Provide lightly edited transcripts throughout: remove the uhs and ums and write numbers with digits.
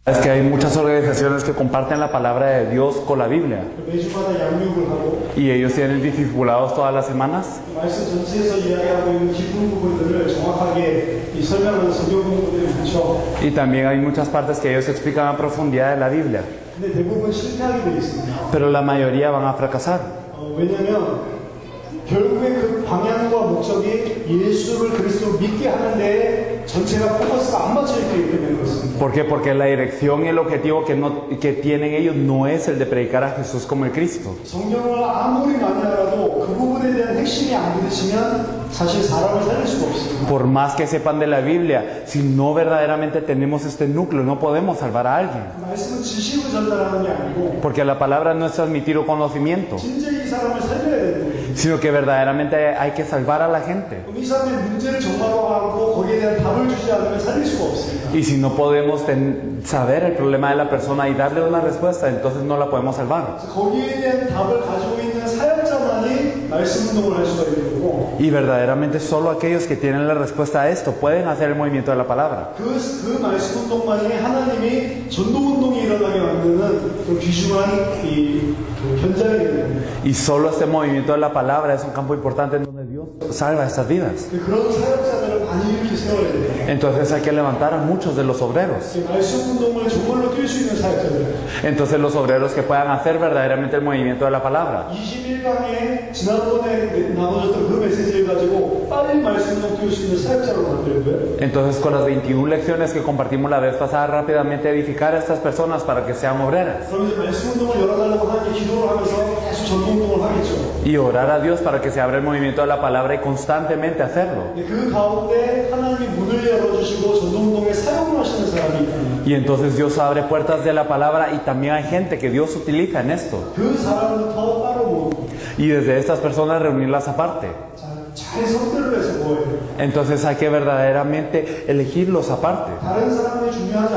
Es que hay muchas organizaciones que comparten la palabra de Dios con la Biblia. 매주마다 양육을 하고 Y ellos tienen discipulados todas las semanas. 말씀 전체에서 이야기하고 있는 깊은 부분들을 정확하게 설명하는 성경 공부들이 많죠. Y también hay muchas partes que ellos explican a profundidad de la Biblia. 근데 대부분 실패하게 되어 있습니다. Pero la mayoría van a fracasar. 왜냐하면 결국에 그 방향과 목적이 예수를 그리스도로 믿게 하는데 전체가 포커스가 안 맞춰 있기 때문에 그렇습니다. ¿Por qué? Porque la dirección y el objetivo que tienen ellos no es el de predicar a Jesús como el Cristo. 성경을 아무리 많이 알아도 그 부분에 대한 핵심이 안 부딪히면 사실 사람을 살릴 수가 없습니다. Por más que sepan de la Biblia, si no verdaderamente tenemos este núcleo, no podemos salvar a alguien. 말씀은 지식으로 전달하는 게 아니고 Porque la palabra no es transmitir un conocimiento, 진짜 이 사람을 살려야 되는 거예요. sino que verdaderamente hay que salvar a la gente. 그럼 이 사람의 문제를 정말로 거기에 대한 답을 주지 않으면 살릴 수가 없습니다. Y si no podemos saber el problema de la persona y darle una respuesta, entonces no la podemos salvar. 그래서 거기에 대한 답을 가지고 있는 사역자만이 말씀 운동을 할 수가 있는 거고 Y verdaderamente solo aquellos que tienen la respuesta a esto pueden hacer el movimiento de la palabra. 그 말씀 운동만이 하나님이 전도 운동이 일어나게 만드는 그 귀중한 그 현장이 됩니다. Y solo este movimiento de la palabra es un campo importante en donde Dios salva estas vidas. 그런 사역자들을 많이 이렇게 세워야 돼요. Entonces hay que levantar a muchos de los obreros. 말씀 운동을 정말로 뛸 수 있는 사역자들. Entonces los obreros que puedan hacer verdaderamente el movimiento de la palabra. 21강에 지난번에 나눠줬던 그 메시지를 가지고 빨리 말씀 운동 뛸 수 있는 사역자로 만들고요. Entonces con las 21 lecciones que compartimos la vez pasada, rápidamente edificar a estas personas para que sean obreras. 그럼 이제 말씀 운동을 열어달라고 하나님께 기도를 하면서 계속 전도 운동을 하겠죠. Y orar a Dios para que se abra el movimiento de la palabra y constantemente hacerlo. 그 가운데 하나님이 문을 열어주시고 전도 운동에 사용을 하시는 사람이 있다. Y entonces Dios abre puertas de la palabra y también hay gente que Dios utiliza en esto. 그 사람부터 따로 모으고 Y desde estas personas reunirlas aparte. 잘 선별을 해서 모여요. Entonces hay que verdaderamente elegirlos aparte. 다른 사람들이 중요하지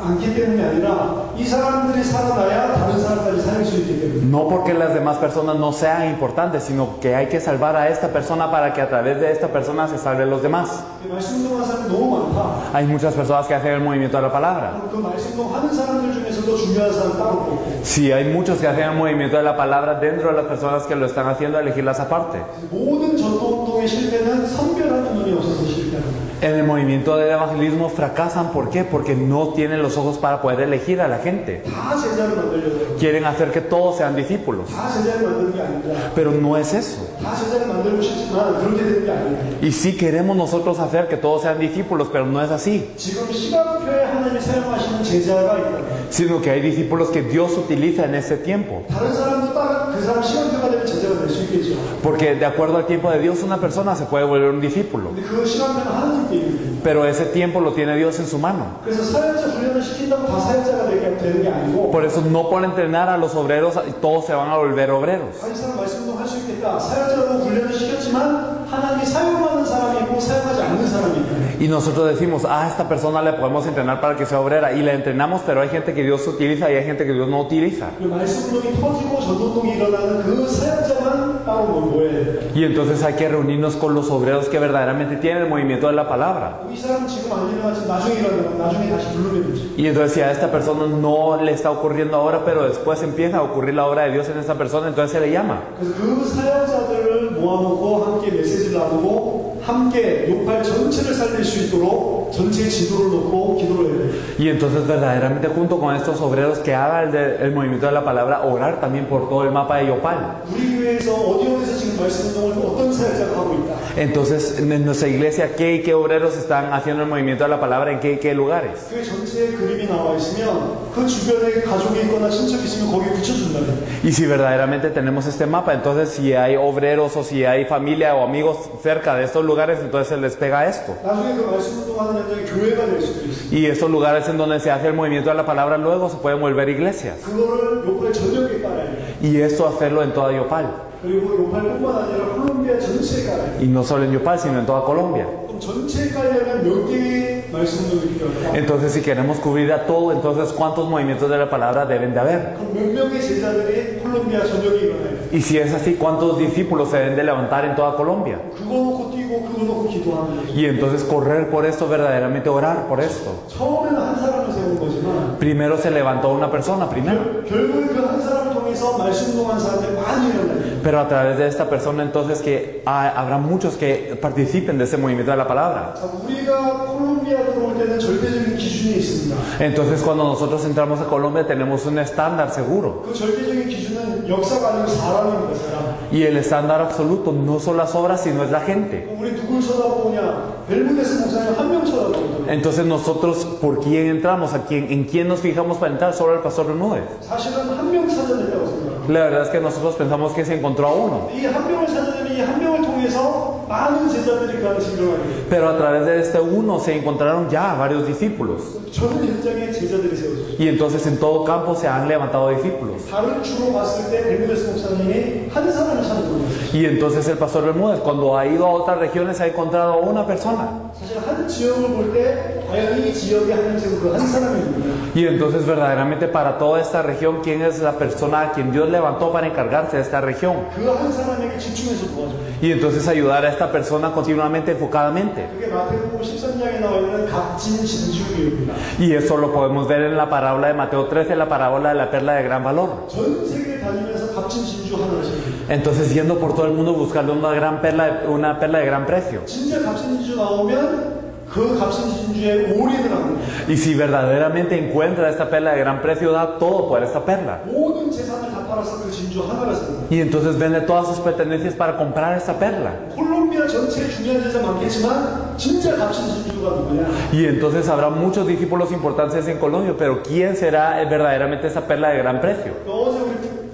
않기 때문이 아니라 이 사람들이 살아나야 다른 사람들이 살릴 수 있기 때문에. No porque las demás personas no sean importantes, sino que hay que salvar a esta persona para que a través de esta persona se salven los demás. 말씀 운동하는 사람이 너무 많다. Hay muchas personas que hacen el movimiento de la palabra. 그 말씀 운동하는 사람들 중에서도 중요한 사람 따로 뽑고. Sí, hay muchos que hacen el movimiento de la palabra dentro de las personas que lo están haciendo, elegirlas aparte. 모든 전도 운동의 실패는 선별하는 눈이 없어서 실패합니다. En el movimiento del evangelismo fracasan, ¿por qué? Porque no tienen los ojos para poder elegir a la gente. 다 제자를 만들려고. Quieren hacer que todos sean discípulos, 다 제자를 만드는 게 아니라. pero no es eso. 다 제자를 만들고 싶지만 그렇게 되는 게 아니에요. Y sí queremos nosotros hacer que todos sean discípulos, pero no es así. 지금 시간표에 하나님이 사용하시는 제자가 있다. Sino que hay discípulos que Dios utiliza en ese tiempo. 다른 사람도 딱 그 사람 시간표가 되면 제자가 될 수 있겠죠. Porque de acuerdo al tiempo de Dios, una persona se puede volver un discípulo. 근데 그 시간표는 하나님께 있는 거예요. Pero ese tiempo lo tiene Dios en su mano. 그래서 사역자 훈련을 시킨다고 다 사역자가 되는 게 아니고 Por eso no por entrenar a los obreros todos se van a volver obreros. 이 사람 말씀도 할 수 있겠다. 사역자로 훈련을 시켰지만 하나님이 사용하는 사람이 있고 사용하지 않는 사람이 있다. Y nosotros decimos, a esta persona le podemos entrenar para que sea obrera. Y la entrenamos, pero hay gente que Dios utiliza y hay gente que Dios no utiliza. 말씀 운동이 터지고 전도 운동이 일어나는 그 사역자만 따로 모여야 돼요. Y entonces hay que reunirnos con los obreros que verdaderamente tienen el movimiento de la palabra. 이 사람은 지금 안 일어나지 나중에 일어나면 나중에 다시 부르면 되지. Y entonces si a esta persona no le está ocurriendo ahora, pero después empieza a ocurrir la obra de Dios en esa persona, entonces se le llama. 그래서 그 사역자들을 모아놓고 함께 메시지를 나누고 함께 요팔 전체를 살릴 수 있도록 전체 지도를 놓고 기도를 해야 돼요. Y entonces verdaderamente junto con estos obreros que haga el movimiento de la palabra, orar también por todo el mapa de Yopal. 우리 교회에서 어디서 지금 말씀 운동을 어떤 사역자가 하고 있다. Entonces en nuestra iglesia, ¿qué y qué obreros están haciendo el movimiento de la palabra en qué y qué lugares? 교회 전체에 그림이 나와 있으면 그 주변에 가족이 있거나 친척이 있으면 거기에 붙여준다. Y si verdaderamente tenemos este mapa, entonces si hay obreros o si hay familia o amigos cerca de estos lugares, entonces se les pega esto. 나중에 그 말씀 운동하는 현장이 교회가 될 수도 있어. Y estos lugares en donde se hace el movimiento de la palabra luego se pueden volver iglesias. 그거를 요팔 전역에 깔아야 돼. Y esto hacerlo en toda Yopal. 그리고 요팔뿐만 아니라 콜롬비아 전체에 깔아야 돼. Y no solo en Yopal, sino en toda Colombia. 그럼 전체에 깔려면 몇 개의 말씀 운동이 필요할까? Entonces si queremos cubrir a todo, entonces ¿cuántos movimientos de la palabra deben de haber? 그럼 몇 명의 제자들이 콜롬비아 전역에 일어나야 돼. Y si es así, ¿cuántos discípulos se deben de levantar en toda Colombia? 그거 놓고 뛰고 그거 놓고 기도하는 거죠. Y entonces correr por esto, verdaderamente orar por esto. 처음에는 한 사람을 세운 거지만 Primero se levantó una persona, primero. 결국은 그 한 사람을 통해서 말씀 운동한 사람들이 많이 일어나요. Pero a través de esta persona entonces que habrá muchos que participen de ese movimiento de la palabra. 자, 우리가 콜롬비아 들어올 때는 절대적인 기준이 있습니다. Entonces cuando nosotros entramos a Colombia tenemos un estándar seguro. 그 절대적인 기준은 역사가 아니고 사람입니다. 사람. Y el estándar absoluto no son las obras, sino es la gente. 우리 누굴 쳐다보냐? 벨무데스 목사님 한 명 쳐다보거든요. Entonces nosotros, ¿por quién entramos? ¿En quién nos fijamos para entrar? Solo el pastor Bermúdez. 사실은 한 명 찾아내려고 생각합니다. La verdad es que nosotros pensamos que se encontró a uno. 이 한 명을 찾아내면 이 한 명을 통해서 많은 제자들이 그 안에서 일어나게 돼요. Pero a través de este uno se encontraron ya varios discípulos. 전 현장에 제자들이 세워졌어요. Y entonces en todo campo se han levantado discípulos. 다른 주로 봤을 때 벨무데스 목사님이 한 사람을 찾아보는 거예요. Y entonces el pastor Bermúdez, cuando ha ido a otras regiones, ha encontrado a una persona. 사실 한 지역을 볼 때 과연 이 지역에 하나님께서 그 한 사람이 누구냐? Y entonces verdaderamente para toda esta región, ¿quién es la persona a quien Dios levantó para encargarse de esta región? 그 한 사람에게 집중해서 도와줘요. Y entonces ayudar a esta persona continuamente, enfocadamente. 그게 마태복음 13장에 나와 있는 값진 진주교입니다. Y eso lo podemos ver en la parábola de Mateo 13, la parábola de la perla de gran valor. 전 세계 다니면서 값진 진주 하나를 생깁니다. Entonces yendo por todo el mundo buscando una perla de gran precio. 진짜 값진 진주 나오면 그 값진 진주에 올인을 합니다. Y si verdaderamente encuentra esta perla de gran precio, da todo por esta perla. 모든 재산을 다 팔아서 그 진주 하나를 삽니다. Y entonces vende todas sus pertenencias para comprar esta perla. 콜롬비아 전체에 중요한 제자 많겠지만 진짜 값진 진주가 누구냐? Y entonces habrá muchos discípulos importantes en Colombia, pero ¿quién será verdaderamente esa perla de gran precio? 어제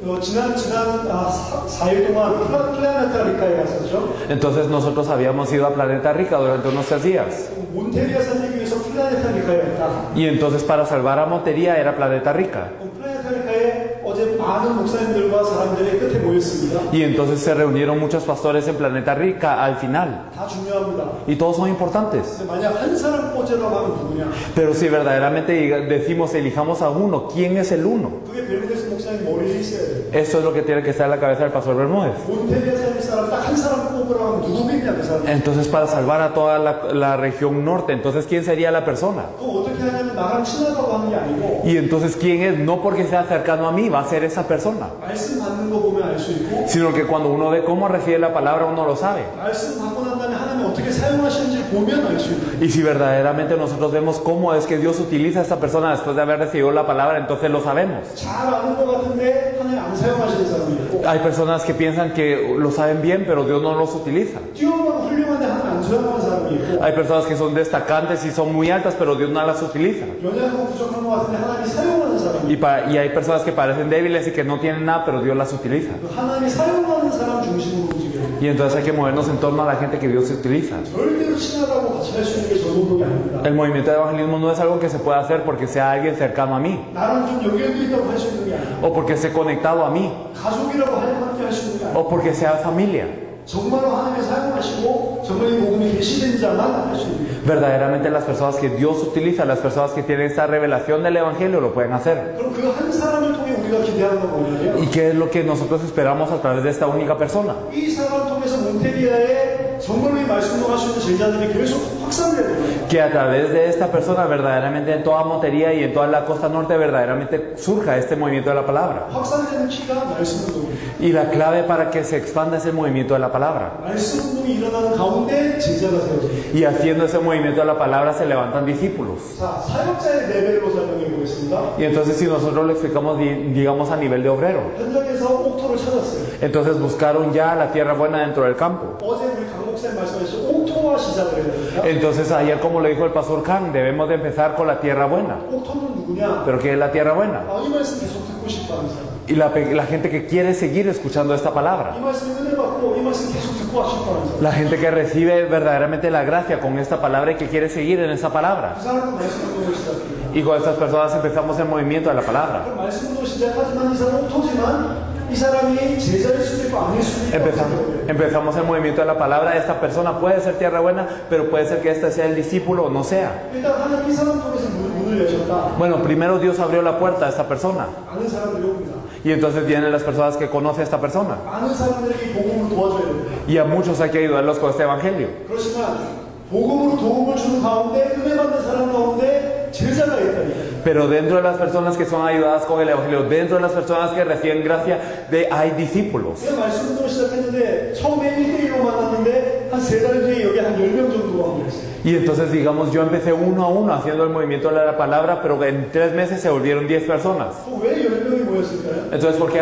우리 지난 4일 동안 플라네타 리카에 갔었죠. Entonces nosotros habíamos ido a Planeta Rica durante unos 3 días. 몬테리아 살리기 위해서 플라네타 리카에 갔다. Y entonces para salvar a Montería era Planeta Rica. 플라네타 리카에 어제 많은 목사님들과 사람들이 끝에 모였습니다. Y entonces se reunieron muchos pastores en Planeta Rica al final. 다 중요합니다. Y todos son importantes. 근데 만약 한 사람 꽂으라고 하면 누구냐? Pero si verdaderamente decimos elijamos a uno, ¿quién es el uno? 그게 벨무데스 목사님 머리에 있어야 돼요. Eso es lo que tiene que estar en la cabeza del pastor Bermúdez. 몬테리아 살릴 사람 딱 한 사람 꼽으라고 하면 누구겠냐 그 사람. Entonces para salvar a toda la región norte, entonces ¿quién sería la persona? 또 어떻게 하냐면 나랑 친하다고 하는 게 아니고 Y entonces ¿quién es? No porque sea cercano a mí, va a ser esa persona. 말씀 받는 거 보면 알 수 있고 Sino que cuando uno ve cómo recibe la palabra, uno lo sabe. 말씀 받고 난 다음에 하나님 어떻게 사용하시는지 보면 알 수 있고 Y si verdaderamente nosotros vemos cómo es que Dios utiliza a esta persona después de haber recibido la palabra, entonces lo sabemos. 잘 아는 것 같은데 하나님 안 사용하시는 사람이 있고 Hay personas que piensan que lo saben bien, pero Dios no los utiliza. 뛰어나고 훌륭한데 하나님 안 사용하는 사람이 있고 Hay personas que son destacantes y son muy altas, pero Dios no las utiliza. 연약하고 부족한 것 같은데 하나님이 사용하는 사람이 있고 Y hay personas que parecen débiles y que no tienen nada, pero Dios las utiliza. 하나님이 사용하는 사람 중심으로 움직여요. Y entonces hay que movernos en torno a la gente que Dios utiliza. 절대로 친하다고 같이 할 수 있는 게 전공이 아닙니다. El movimiento de evangelismo no es algo que se pueda hacer porque sea alguien cercano a mí 나랑 좀 연결돼 있다고 할 수 있는 게 아니에요. o porque esté conectado a mí 가족이라고 함께 할 수 있는 게 아니에요. o porque sea familia. 정말로 하나님이 사용하시고 정말 이 복음이 계시된 자만 할 수 있는 거예요. Verdaderamente las personas que Dios utiliza, las personas que tienen esta revelación del evangelio lo pueden hacer. 그럼 그 한 사람을 통해 우리가 기대하는 건 뭐냐면 ¿Y qué es lo que nosotros esperamos a través de esta única persona? 이 사람을 통해서 몬테리아에 정말로 이 말씀을 하시는 제자들이 계속 확산돼야 돼요. Que a través de esta persona verdaderamente en toda Montería y en toda la costa norte verdaderamente surja este movimiento de la palabra. 확산되는 키가 말씀 운동이에요. Y la clave para que se expanda es el movimiento de la palabra. 말씀 운동이 일어나는 가운데 제자가 세워져요. Y haciendo ese movimiento de la palabra se levantan discípulos. 자, 사역자의 레벨로 설명해 보겠습니다. Y entonces si nosotros lo explicamos, digamos, a nivel de obrero. 현장에서 옥토를 찾았어요. Entonces buscaron ya la tierra buena dentro del campo. 어제 우리 강 목사님 말씀하셨죠. 옥토와 시작을 해야 됩니다. Entonces ayer, como le dijo el pastor Khan, debemos de empezar con la tierra buena. 옥토는 누구냐? ¿Pero qué es la tierra buena? 이 말씀 계속 듣고 싶다는 사람. Y la gente que quiere seguir escuchando esta palabra. 이 말씀 은혜 받고 이 말씀 계속 듣고 싶다는 사람. La gente que recibe verdaderamente la gracia con esta palabra y que quiere seguir en esta palabra. 그 사람은 말씀 운동을 시작해요. Y con estas personas empezamos el movimiento de la palabra. 그럼 말씀 운동 시작하지만 이 사람은 옥토지만 이 사람이 제자일 수도 있고 아닐 수도 있고 Empezamos el movimiento de la palabra. Esta persona puede ser tierra buena, pero puede ser que este sea el discípulo o no sea. 일단 하나님 이 사람 통해서 문을 여셨다. Bueno, primero Dios abrió la puerta a esta persona. 많은 사람들이 옵니다. Y entonces vienen las personas que conocen a esta persona. 많은 사람들에게 이 복음을 도와줘야 됩니다. Y a muchos hay que ayudarlos con este evangelio. 그렇지만 복음으로 도움을 주는 가운데 은혜 받는 사람 가운데 제자가 있다니까. Pero dentro de las personas que son ayudadas con el Evangelio, dentro de las personas que reciben gracia, hay discípulos. 제가 말씀 운동을 시작했는데 처음에 1대1로 만났는데 한 3달 뒤에 여기 한 10명 정도가 모였어요. Y entonces, digamos, yo empecé uno a uno haciendo el movimiento de la palabra, pero en 3 meses se volvieron 10 personas. 왜 10명이 모였을까요? Entonces, ¿por qué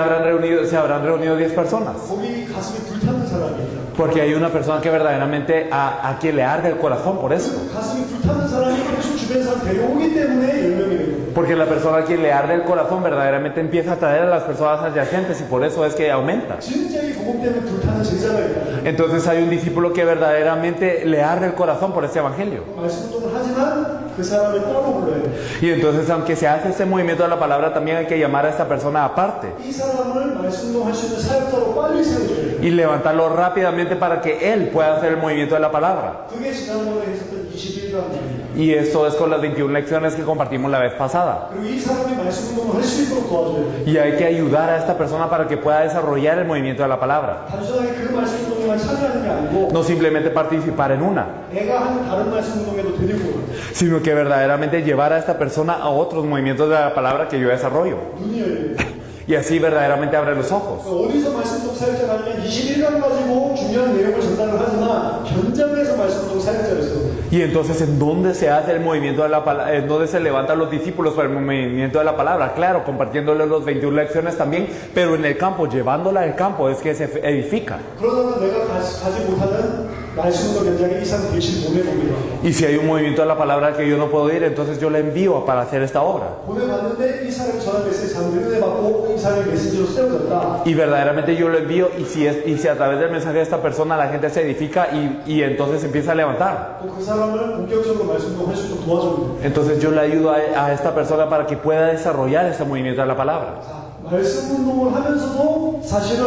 se habrán reunido 10 personas? 거기 가슴이 불타는 사람이 있다. Porque hay una persona que verdaderamente a quien le arde el corazón por eso. 가슴이 불타는 사람이 계속 주변 사람 데려오기 때문에 10명이 되는 거예요. Porque la persona a quien le arde el corazón verdaderamente empieza a atraer a las personas adyacentes y por eso es que aumenta. 진짜 이 복음 때문에 불타는 제자가 있다. Entonces hay un discípulo que verdaderamente le arde el corazón por este evangelio. 말씀 운동을 하지만 그 사람을 따로 불러야 돼. Y entonces, aunque se hace este movimiento de la palabra, también hay que llamar a esta persona aparte 이 사람을 말씀 운동할 수 있는 사역자로 빨리 세워줘야 돼. y levantarlo rápidamente para que él pueda hacer el movimiento de la palabra. 그게 지난번에 했었던 21강입니다. Y eso es con las 21 lecciones que compartimos la vez pasada. 그리고 이 사람이 말씀 운동을 할 수 있도록 도와줘야 돼. Y hay que ayudar a esta persona para que pueda desarrollar el movimiento de la palabra. 단순하게 그 말씀 운동에만 참여하는 게 아니고 No simplemente participar en una, 내가 하는 다른 말씀 운동에도 데리고 와. sino que verdaderamente llevar a esta persona a otros movimientos de la palabra que yo desarrollo. 눈이 열려요. Y así verdaderamente abre los ojos. 어디서 말씀 운동 사역자가 아니면 21강 가지고 중요한 내용을 전달을 하지만 현장에서 말씀 운동 사역자였어. Y entonces, ¿en dónde se hace el movimiento de la palabra? ¿En dónde se levantan los discípulos para el movimiento de la palabra? Claro, compartiéndole los 21 lecciones también, pero en el campo, llevándola al campo, es que se edifica. 그러다가 내가 가지 못하는 말씀 운동 현장에 이 사람 대신 보내봅니다. Y si hay un movimiento de la palabra al que yo no puedo ir, entonces yo la envío para hacer esta obra. 보내봤는데 이 사람이 전화 메시지 잘못 받고 이 사람이 메시지로 세워졌다. Y verdaderamente yo lo envío y si a través del mensaje de esta persona la gente se edifica y entonces empieza a levantar. 그 사람을 본격적으로 말씀 운동할 수 있도록 도와줍니다. Entonces yo le ayudo a esta persona para que pueda desarrollar ese movimiento de la palabra. 말씀 운동을 하면서도 사실은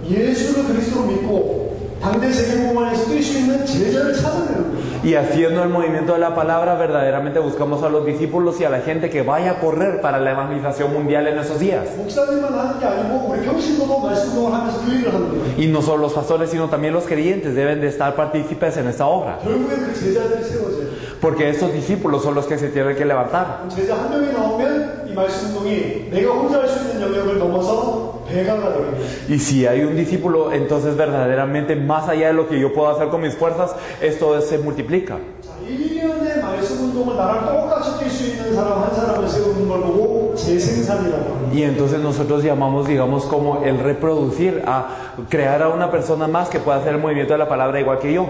예수를 그리스도로 믿고 당대 세계복음화에서 뛸 수 있는 제자를 찾아내는 거예요. Y haciendo el movimiento de la palabra, verdaderamente buscamos a los discípulos y a la gente que vaya a correr para la evangelización mundial en esos días. 목사님만 하는 게 아니고 우리 평신도도 말씀 운동을 하면서 그 일을 하는 거예요. Y no solo los pastores, sino también los creyentes deben de estar partícipes en esta obra. 결국에 그 제자들이 세워져요. Porque estos discípulos son los que se tienen que levantar. 제자 한 명이 나오면 이 말씀 운동이 내가 혼자 할 수 있는 영역을 넘어서 배가가 되게 돼요. Y si hay un discípulo, entonces verdaderamente más allá de lo que yo puedo hacer con mis fuerzas, esto se multiplica. 자, 1년의 말씀 운동을 나랑 똑같이 뛸 수 있는 사람 한 사람을 세우는 걸 보고 재생산이라고 합니다. Y entonces nosotros llamamos, digamos, como el reproducir, a crear a una persona más que pueda hacer el movimiento de la palabra igual que yo.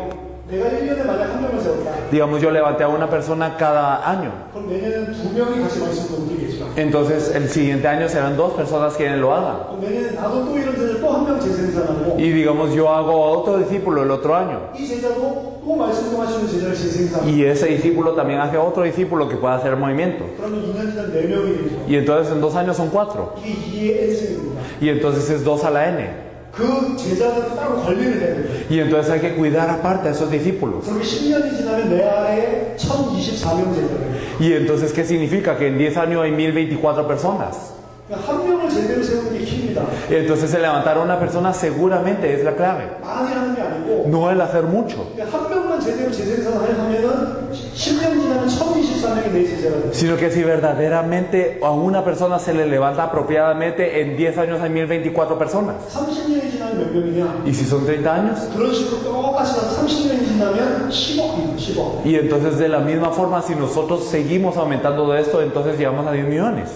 내가 1년에 만약 한 명을 세웠다. Digamos, yo levanté a una persona cada año. 그럼 내년에는 2명이 같이 말씀 운동 뛰겠죠. Entonces el siguiente año serán 2 personas quienes lo hagan. 그럼 내년에 나도 또 이런 제자를 또 한 명 재생산하고 Y digamos, yo hago a otro discípulo el otro año. 이 제자도 또 말씀 운동 하시는 제자를 재생산하고 Y ese discípulo también hace a otro discípulo que pueda hacer el movimiento. 그러면 2년 지난 4명이 되죠. Y entonces en 2 años son 4. 이게 2의 N승입니다. Y entonces es 2 a la N. 그 제자는 따로 관리를 해야 돼요. Y entonces hay que cuidar aparte a esos discípulos. 그렇게 10년이 지나면 내 아래에 1024명 제자예요. Y entonces, ¿qué significa? Que en 10 años hay 1024 personas. 그러니까 한 명을 제대로 세우는 게 킵니다. Y entonces el levantar a una persona seguramente es la clave. 많이 하는 게 아니고 No el hacer mucho, 그러니까 한 명만 제대로 재생산하면은 10년 지나면 1024명이 내 제자가 돼요. sino que si verdaderamente a una persona se le levanta apropiadamente, en 10 años hay 1024 personas. 30년이 지나면 몇 명이냐? Y si son 30 años, 그런 식으로 똑같이 30년이 지나면 10억입니다. 10억. y entonces de la misma forma, si nosotros seguimos aumentando de esto, entonces llegamos a 10 millones.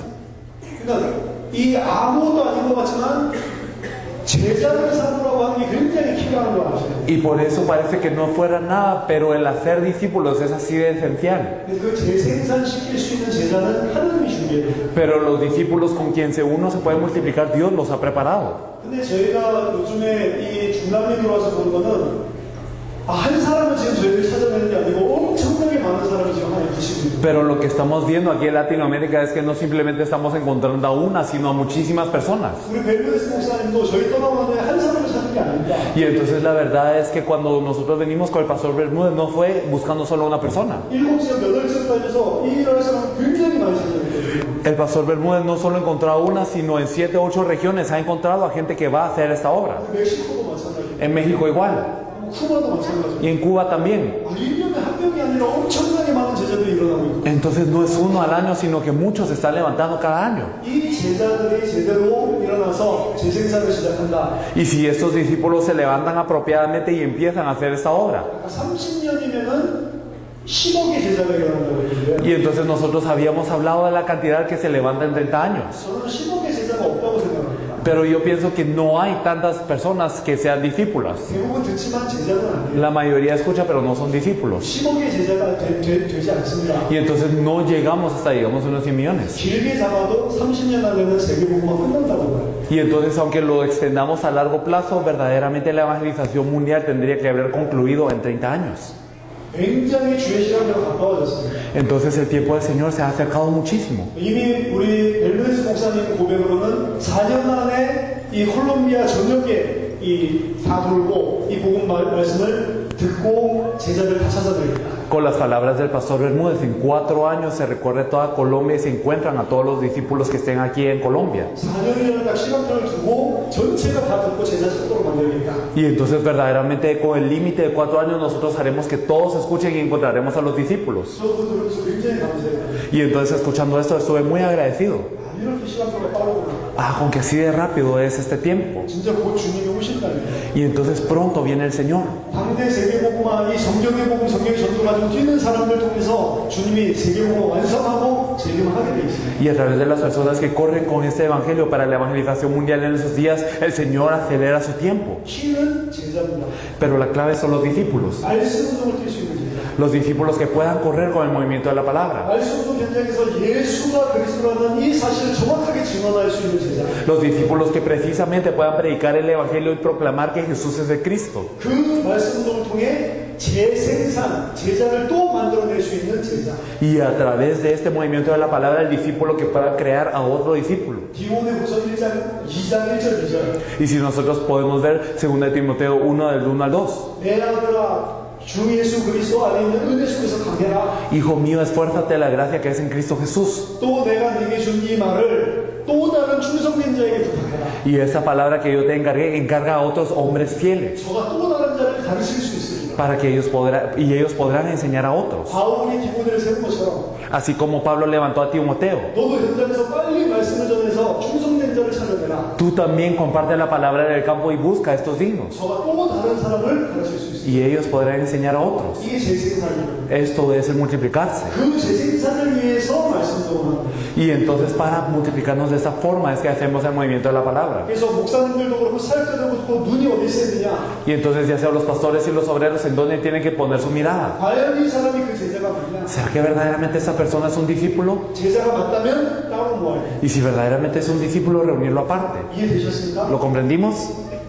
그러니까 이 아무것도 아닌 것 같지만 제자를 삼으라고 하는 게 굉장히 필요한 거 아시죠? Y por eso parece que no fuera nada, pero el hacer discípulos es así de esencial. 그 재생산시킬 수 있는 제자는 하나님이 준비해요. Pero los discípulos con quien uno se puede multiplicar, Dios los ha preparado. 근데 저희가 요즘에 이 중남미 들어와서 본 거는 한 사람은 지금 저희를 찾아내는 게 아니고 엄청나게 많은 사람이 지금 하나님 계시고 있어요. Pero lo que estamos viendo aquí en Latinoamérica es que no simplemente estamos encontrando a una, sino a muchísimas personas. 우리 벨브데스 목사님도 저희 떠나오는데 한 사람을 찾는 게 아닙니다. Y entonces la verdad es que cuando nosotros venimos con el pastor Bermúdez no fue buscando solo una persona. 7지역, 8지역 다니면서 이 일을 할 사람 굉장히 많이 찾아냈거든요. El pastor Bermúdez no solo encontró a una, sino en 7 u 8 regiones ha encontrado a gente que va a hacer esta obra. 멕시코도 마찬가지예요. En México igual. 쿠바도 마찬가지예요. Y en Cuba también. 1년에 한 명이 아니라 엄청나게 많은 제자들이 일어나고 있고 Entonces no es uno al año, sino que muchos se están levantando cada año. 이 제자들이 제대로 일어나서 재생산을 시작한다. Y si estos discípulos se levantan apropiadamente y empiezan a hacer esta obra. 30년이면은 10억의 제자가 일어난다고 했는데 Y entonces nosotros habíamos hablado de la cantidad que se levanta en 30 años. 저는 10억의 제자가 없다고 생각합니다. Pero yo pienso que no hay tantas personas que sean discípulas. 대부분 듣지만 제자는 아니에요. La mayoría escucha, pero no son discípulos. 10억의 제자가 되지 않습니다. Y entonces no llegamos hasta, digamos, unos 100 millones. 길게 잡아도 30년 안에는 세계복음화 끝난다고 봐요. Y entonces, aunque lo extendamos a largo plazo, verdaderamente la evangelización mundial tendría que haber concluido en 30 años. 굉장히 주의 시간으로 가까워졌습니다. Entonces el tiempo del Señor se ha acercado muchísimo. 이미 우리 벨루에스 목사님 고백으로는 4년 만에 이 콜롬비아 전역에 다 돌고 이 복음 말씀을 듣고 제자들 다 찾아드립니다. Con las palabras del pastor Bermúdez, en 4 años se recorre toda Colombia y se encuentran a todos los discípulos que estén aquí en Colombia. 4년이라는 딱 시간표를 두고 전체가 다 듣고 제자 찾도록 만들겠다. Y entonces verdaderamente con el límite de 4 años nosotros haremos que todos escuchen y encontraremos a los discípulos. 저도 들으면서 굉장히 감사해요. Y entonces escuchando esto estuve muy agradecido. 이렇게 시간표가 빠르구나. Con que así de rápido es este tiempo. 진짜 곧 주님이 오신다니까. Y entonces pronto viene el Señor. 당대 세계복음화 이 성경의 복음 성경의 전도 가지고 뛰는 사람들 통해서 주님이 세계복음화 완성하고 재림하게 돼 있습니다. Y a través de las personas que corren con este evangelio para la evangelización mundial en esos días, el Señor acelera su tiempo. 키는 제자입니다. Pero la clave son los discípulos. 말씀 운동을 뛸 수 있는 제자. Los discípulos que puedan correr con el movimiento de la palabra. 말씀 운동 현장에서 예수가 그리스도라는 이 사실을 정확하게 증언할 수 있는 제자. Los discípulos que precisamente puedan predicar el evangelio y proclamar que Jesús es el Cristo. 그 말씀 운동을 통해 재생산, 제자를 또 만들어낼 수 있는 제자. Y a través de este movimiento de la palabra, el discípulo que pueda crear a otro discípulo. 디모데후서 1장 2절 2절. Y si nosotros podemos ver 2 Timoteo 1 del 1 al 2. 내 아들아 주 예수 그리스도 안에 있는 은혜 속에서 강해라. Hijo mío, esfuérzate de la gracia que es en Cristo Jesús. 또 내가 네게 준 이 말을 또 다른 충성된 자에게 부탁해라. Y esa palabra que yo te encargué, encarga a otros hombres fieles. 저가 또 다른 자를 가르칠 수 있으리라. Para que ellos podrán enseñar a otros. 바울이 디모데를 세운 것처럼 Así como Pablo levantó a Timoteo. 너도 현장에서 빨리 말씀을 전해서 충성된 자를 찾아내라. Tú también comparte la palabra en el campo y busca a estos dignos. 저가 또 다른 사람을 가르칠 수 있습니다. Y ellos podrán enseñar a otros. 이게 재생산이에요. Esto es el multiplicarse. 그 재생산을 위해서 말씀을 합니다. Y entonces para multiplicarnos de esa forma es que hacemos el movimiento de la palabra. 그래서 목사님들도 그렇고 사역자들도 그렇고 눈이 어디 있어야 되냐? Y entonces ya sea los pastores y los obreros, ¿en dónde tienen que poner su mirada? 과연 이 사람이 그 제자가 맞냐? ¿Será que verdaderamente esa persona es un discípulo? 제자가 맞다면 따로 모아야 돼. Y si verdaderamente es un discípulo, reunirlo aparte. 이해되셨습니까? ¿Lo comprendimos?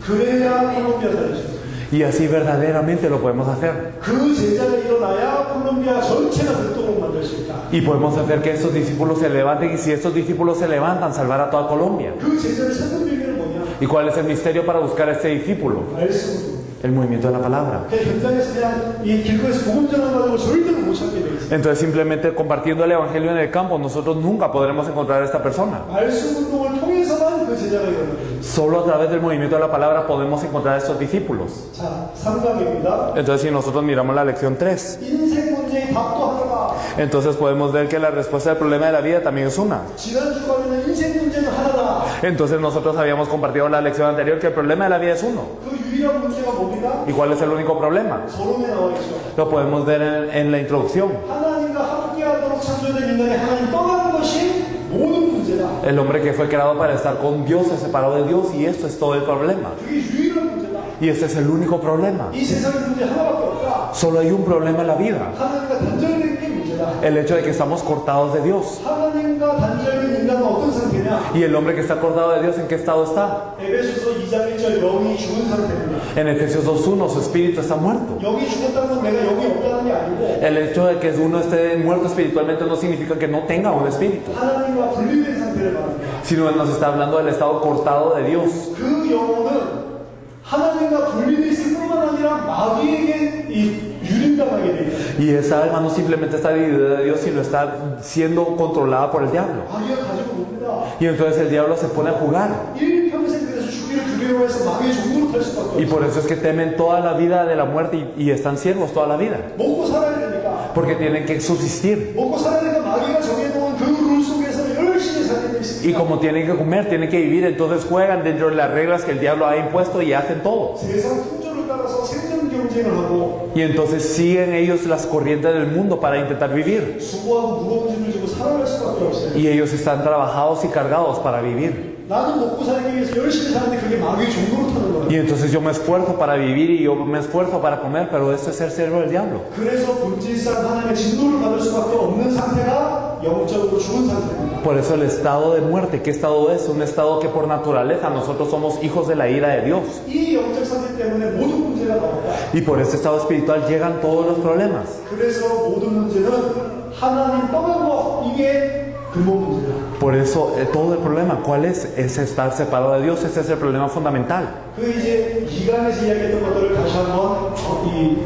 그래야 콜롬비아 살릴 수 있어요. Y así verdaderamente lo podemos hacer. 그 제자가 일어나야 콜롬비아 전체가 듣도록 만들 수 있다. Y podemos hacer que estos discípulos se levanten. Y si estos discípulos se levantan, salvar a toda Colombia. 그 제자를 찾는 비밀은 뭐냐? ¿Y cuál es el misterio para buscar a este discípulo? 말씀으로. El movimiento de la palabra. 그냥 현장에서 그냥 이 길거리에서 복음 전하는 가지고 절대로 못 찾게 돼 있어요. Entonces simplemente compartiendo el evangelio en el campo, nosotros nunca podremos encontrar a esta persona. 말씀 운동을 통해서만 그 제자가 일어나요. Solo a través del movimiento de la palabra podemos encontrar a estos discípulos. 자, 3강입니다. Entonces si nosotros miramos la lección 3, 인생 문제의 답도 하나다. entonces podemos ver que la respuesta del problema de la vida también es una. 지난 주간에는 인생 문제는 하나다. Entonces nosotros habíamos compartido en la lección anterior que el problema de la vida es uno. 그 유일한 문제가 뭡니까? ¿Y cuál es el único problema? 서론에 나와 있죠. Lo podemos ver en la introducción. 하나님과 함께하도록 창조된 인간이 하나님 떠나는 것이 모든 문제다. El hombre que fue creado para estar con Dios se separó de Dios y esto es todo el problema. 그게 유일한 문제다. Y este es el único problema. 이 세상의 문제 하나밖에 없다. Solo hay un problema en la vida. 하나님과 단절된 게 문제다. El hecho de que estamos cortados de Dios. 하나님과 단절된 인간은 어떤 상태냐? Y el hombre que está cortado de Dios, ¿en qué estado está? 에베소서 2장 1절 영이 죽은 상태입니다. En Efesios 2:1, su espíritu está muerto. 영이 죽었다는 건 내가 영이 없다는 게 아니고 El hecho de que uno esté muerto espiritualmente no significa que no tenga un espíritu, 하나님과 분리된 상태를 말합니다. sino nos está hablando del estado cortado de Dios. 그 영혼은 하나님과 분리되어 있을 뿐만 아니라 마귀에게 유린당하게 돼 있다. Y esa alma no simplemente está dividida de Dios, sino está siendo controlada por el diablo. 마귀가 가지고 놉니다. Y entonces el diablo se pone a jugar. 일평생 그래서 주기를 두려워해서 마귀의 종로로 탈 수밖에 Y 없어요. por eso es que temen toda la vida de la muerte y están siervos toda la vida. 먹고 살아야 되니까. Porque tienen que subsistir. 먹고 살아야 되니까 마귀가 정해놓은 그 룰 속에서 열심히 살게 돼 Y 있습니다. como tienen que comer, tienen que vivir, entonces juegan dentro de las reglas que el diablo ha impuesto y hacen todo. 세상 풍조를 따라서 생존 경쟁을 하고 Y entonces siguen ellos las corrientes del mundo para intentar vivir. 수고하고 무거운 짐을 지고 살아갈 수밖에 없어요. Y ellos están trabajados y cargados para vivir. 나는 먹고 살기 위해서 열심히 사는데 그게 마귀의 종로로 타는 거예요. Y entonces yo me esfuerzo para vivir y yo me esfuerzo para comer, pero esto es ser siervo del diablo. 그래서 본질상 하나님의 진노를 받을 수밖에 없는 상태가 영적으로 죽은 상태입니다. Por eso el estado de muerte, ¿qué estado es? Un estado que por naturaleza nosotros somos hijos de la ira de Dios. 이 영적 상태 때문에 모든 문제가 나옵니다. Y por este estado espiritual llegan todos los problemas. 그래서 모든 문제는 하나님 떠난 것 이게 근본 문제다. Por eso todo el problema, ¿cuál es? Es estar separado de Dios, ese es el problema fundamental. 그 이제 이강에서 이야기했던 것들을 다시 한번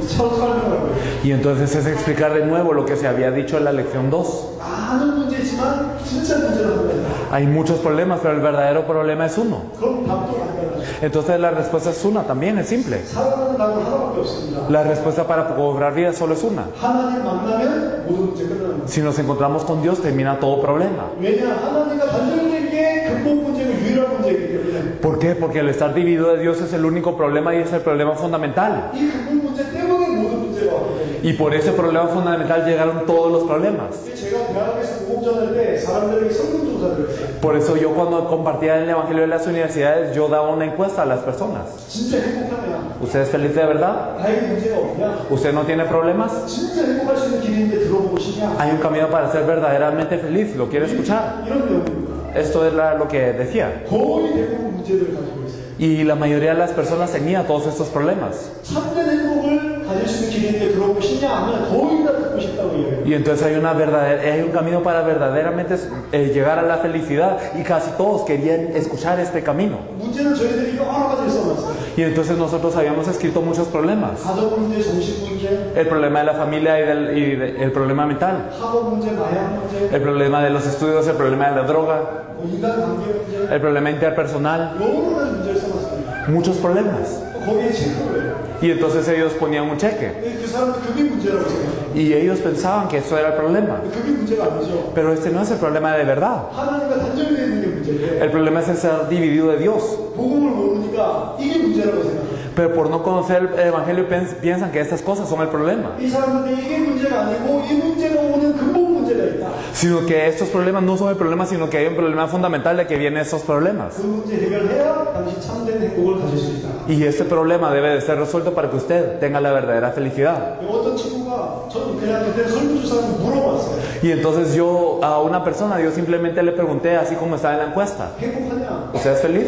설명하고요. Y entonces es explicar de nuevo lo que se había dicho en la lección 2. 많은 문제지만 진짜 문제는 하나다. Hay muchos problemas, pero el verdadero problema es uno. 그럼 답도 간단하죠. Entonces la respuesta es una, también es simple. 살아가는 답은 하나밖에 없습니다. La respuesta para cobrar vida solo es una. 하나님 만나면 모든 문제 끝나는 거예요. Si nos encontramos con Dios, termina todo problema. 왜냐 하나님과 단절된 게 근본 문제고 유일한 문제이기 때문에 ¿Por qué? Porque el estar dividido de Dios es el único problema y es el problema fundamental. 이 근본 문제 때문에 모든 문제가 왔거든요. Y por ese problema fundamental llegaron todos los problemas. 제가 대학에서 공부 전할 때 사람들에게 성능조사를 했어요. Por eso yo cuando compartía el Evangelio en las universidades, yo daba una encuesta a las personas. 진짜 행복하냐? ¿Usted es feliz de verdad? 나에게 문제가 없냐? ¿Usted no tiene problemas? 진짜 행복할 수 있는 길이 있는데 들어보고 싶냐? Hay un camino para ser verdaderamente feliz, ¿lo quiere escuchar? 이런 내용입니다. Esto es lo que decía. 거의 대부분 문제들을 가지고 있어요. Y la mayoría de las personas tenían todos estos problemas. 참된 행복을 가질 수 있는 길이 있는데 들어보고 싶냐 하면 거의 다 듣고 싶다고 이야기해요. Y entonces hay un camino para verdaderamente llegar a la felicidad y casi todos querían escuchar este camino. 문제는 저희들이 여러 가지를 써놨어요. Y entonces nosotros habíamos escrito muchos problemas. 가족 문제, 정신 문제, El problema de la familia el problema mental. 학업 문제, 마약 문제, El problema de los estudios, el problema de la droga, 뭐 인간 관계 문제, el problema interpersonal. 여러 가지 문제를 써놨어요. Muchos problemas. 거기에 체크를 Y entonces ellos ponían un cheque. 해요. 그 사람은 그게 문제라고 생각해요. Y ellos pensaban que eso era el problema. 그게 문제가 아니죠. Pero este no es el problema de verdad. 하나님과 단절되어 있는 게 문제예요. El problema es el ser dividido de Dios. 복음을 모르니까 이게 문제라고 생각해요. Pero por no conocer el Evangelio piensan que estas cosas son el problema. 이 사람들은 이게 문제가 아니고 이 문제가 오는 근본 문제가 있다. Sino que estos problemas no son el problema, sino que hay un problema fundamental de que vienen estos problemas. 그 문제 해결해야 당신 참된 행복을 가질 수 있다. Y este problema debe de ser resuelto para que usted tenga la verdadera felicidad. 어떤 친구가 저는 그냥 그때 설문조사를 물어봤어요. Y entonces yo a una persona, yo simplemente le pregunté, así como estaba en la encuesta, 행복하냐? ¿usted es feliz?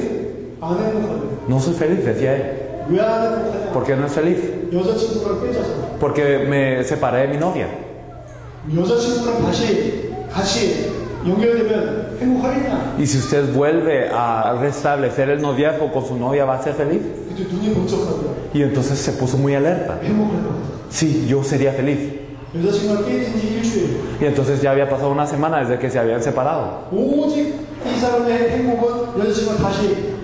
안 행복하냐? No soy feliz, decía él. 왜 안 행복하냐? ¿Por qué no es feliz? 여자친구랑 깨져서 Porque me separé de mi novia. 여자친구랑 다시 같이 연결되면 행복하겠냐? Y si usted vuelve a restablecer el noviazgo con su novia, ¿va a ser feliz? 그때 눈이 번쩍하더라고요. Y entonces se puso muy alerta. 행복할 것 같아. Sí, yo sería feliz. 여자친구랑 깨진 지 일주일. Y entonces ya había pasado una semana desde que se habían separado. 오직 이 사람의 행복은 여자친구랑 다시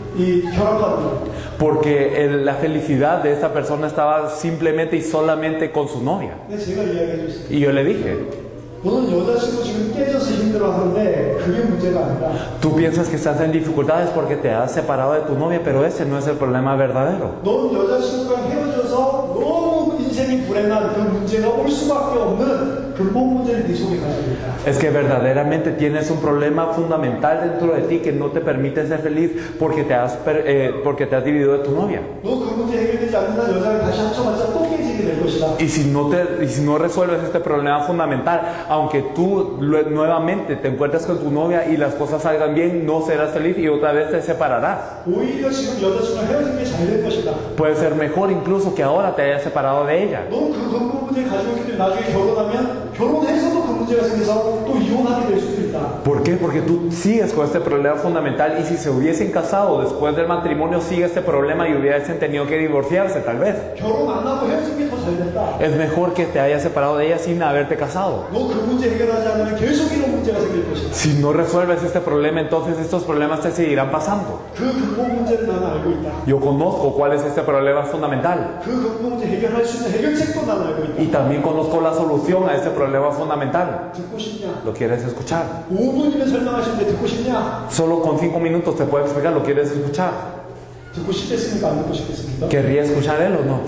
결합하는 거예요. Porque la felicidad de esta persona estaba simplemente y solamente con su novia. 근데 제가 이야기해줬어요. Y yo le dije, 너는 여자친구 지금 깨져서 힘들어하는데 그게 문제가 아니라 tú piensas que estás en dificultades porque te has separado de tu novia, pero ese no es el problema verdadero. 넌 여자친구랑 헤어져서 너무 인생이 불행한 그 문제가 올 수밖에 없는 근본 문제를 네 속에 가지고 있다. Es que verdaderamente tienes un problema fundamental dentro de ti que no te permite ser feliz porque te has dividido de tu novia. 너 그 문제 해결되지 않는 한 여자를 다시 합쳐봤자 또 깨지게 될 것이다. Y si no resuelves este problema fundamental, aunque tú nuevamente te encuentres con tu novia y las cosas salgan bien, no serás feliz y otra vez te separarás. 오히려 지금 여자친구랑 헤어진 게 잘 될 것이다. Puede ser mejor incluso que ahora te hayas separado de ella. 넌 그 근본 문제를 가지고 있기 때문에 나중에 결혼하면 결혼해서도 그 문제가 생겨서 또 이혼하게 될 수도 있다. ¿Por qué? qué? Porque tú sigues con este problema fundamental y si se hubiesen casado después del matrimonio sigue este problema y hubiesen tenido que divorciarse tal vez. 결혼 안 하고 헤어진 게 더 잘 됐다. Es mejor que te hayas separado de ella sin haberte casado. 너 그 문제 해결하지 않으면 계속 이런 문제가 생길 것이다. Si no resuelves este problema, entonces estos problemas te seguirán pasando. 그 근본 문제를 나는 알고 있다. Yo conozco cuál es este problema fundamental. 그 근본 문제 해결할 수 있는 해결책도 나는 알고 있다. Y también conozco la solución a este problema fundamental. 듣고 싶냐? ¿Lo quieres escuchar? 5분이면 설명하시는데 듣고 싶냐? Solo con 5 minutos te puedo explicar. ¿Lo quieres escuchar? 듣고 싶겠습니까? 안 듣고 싶겠습니까? ¿Querría escuchar él o no?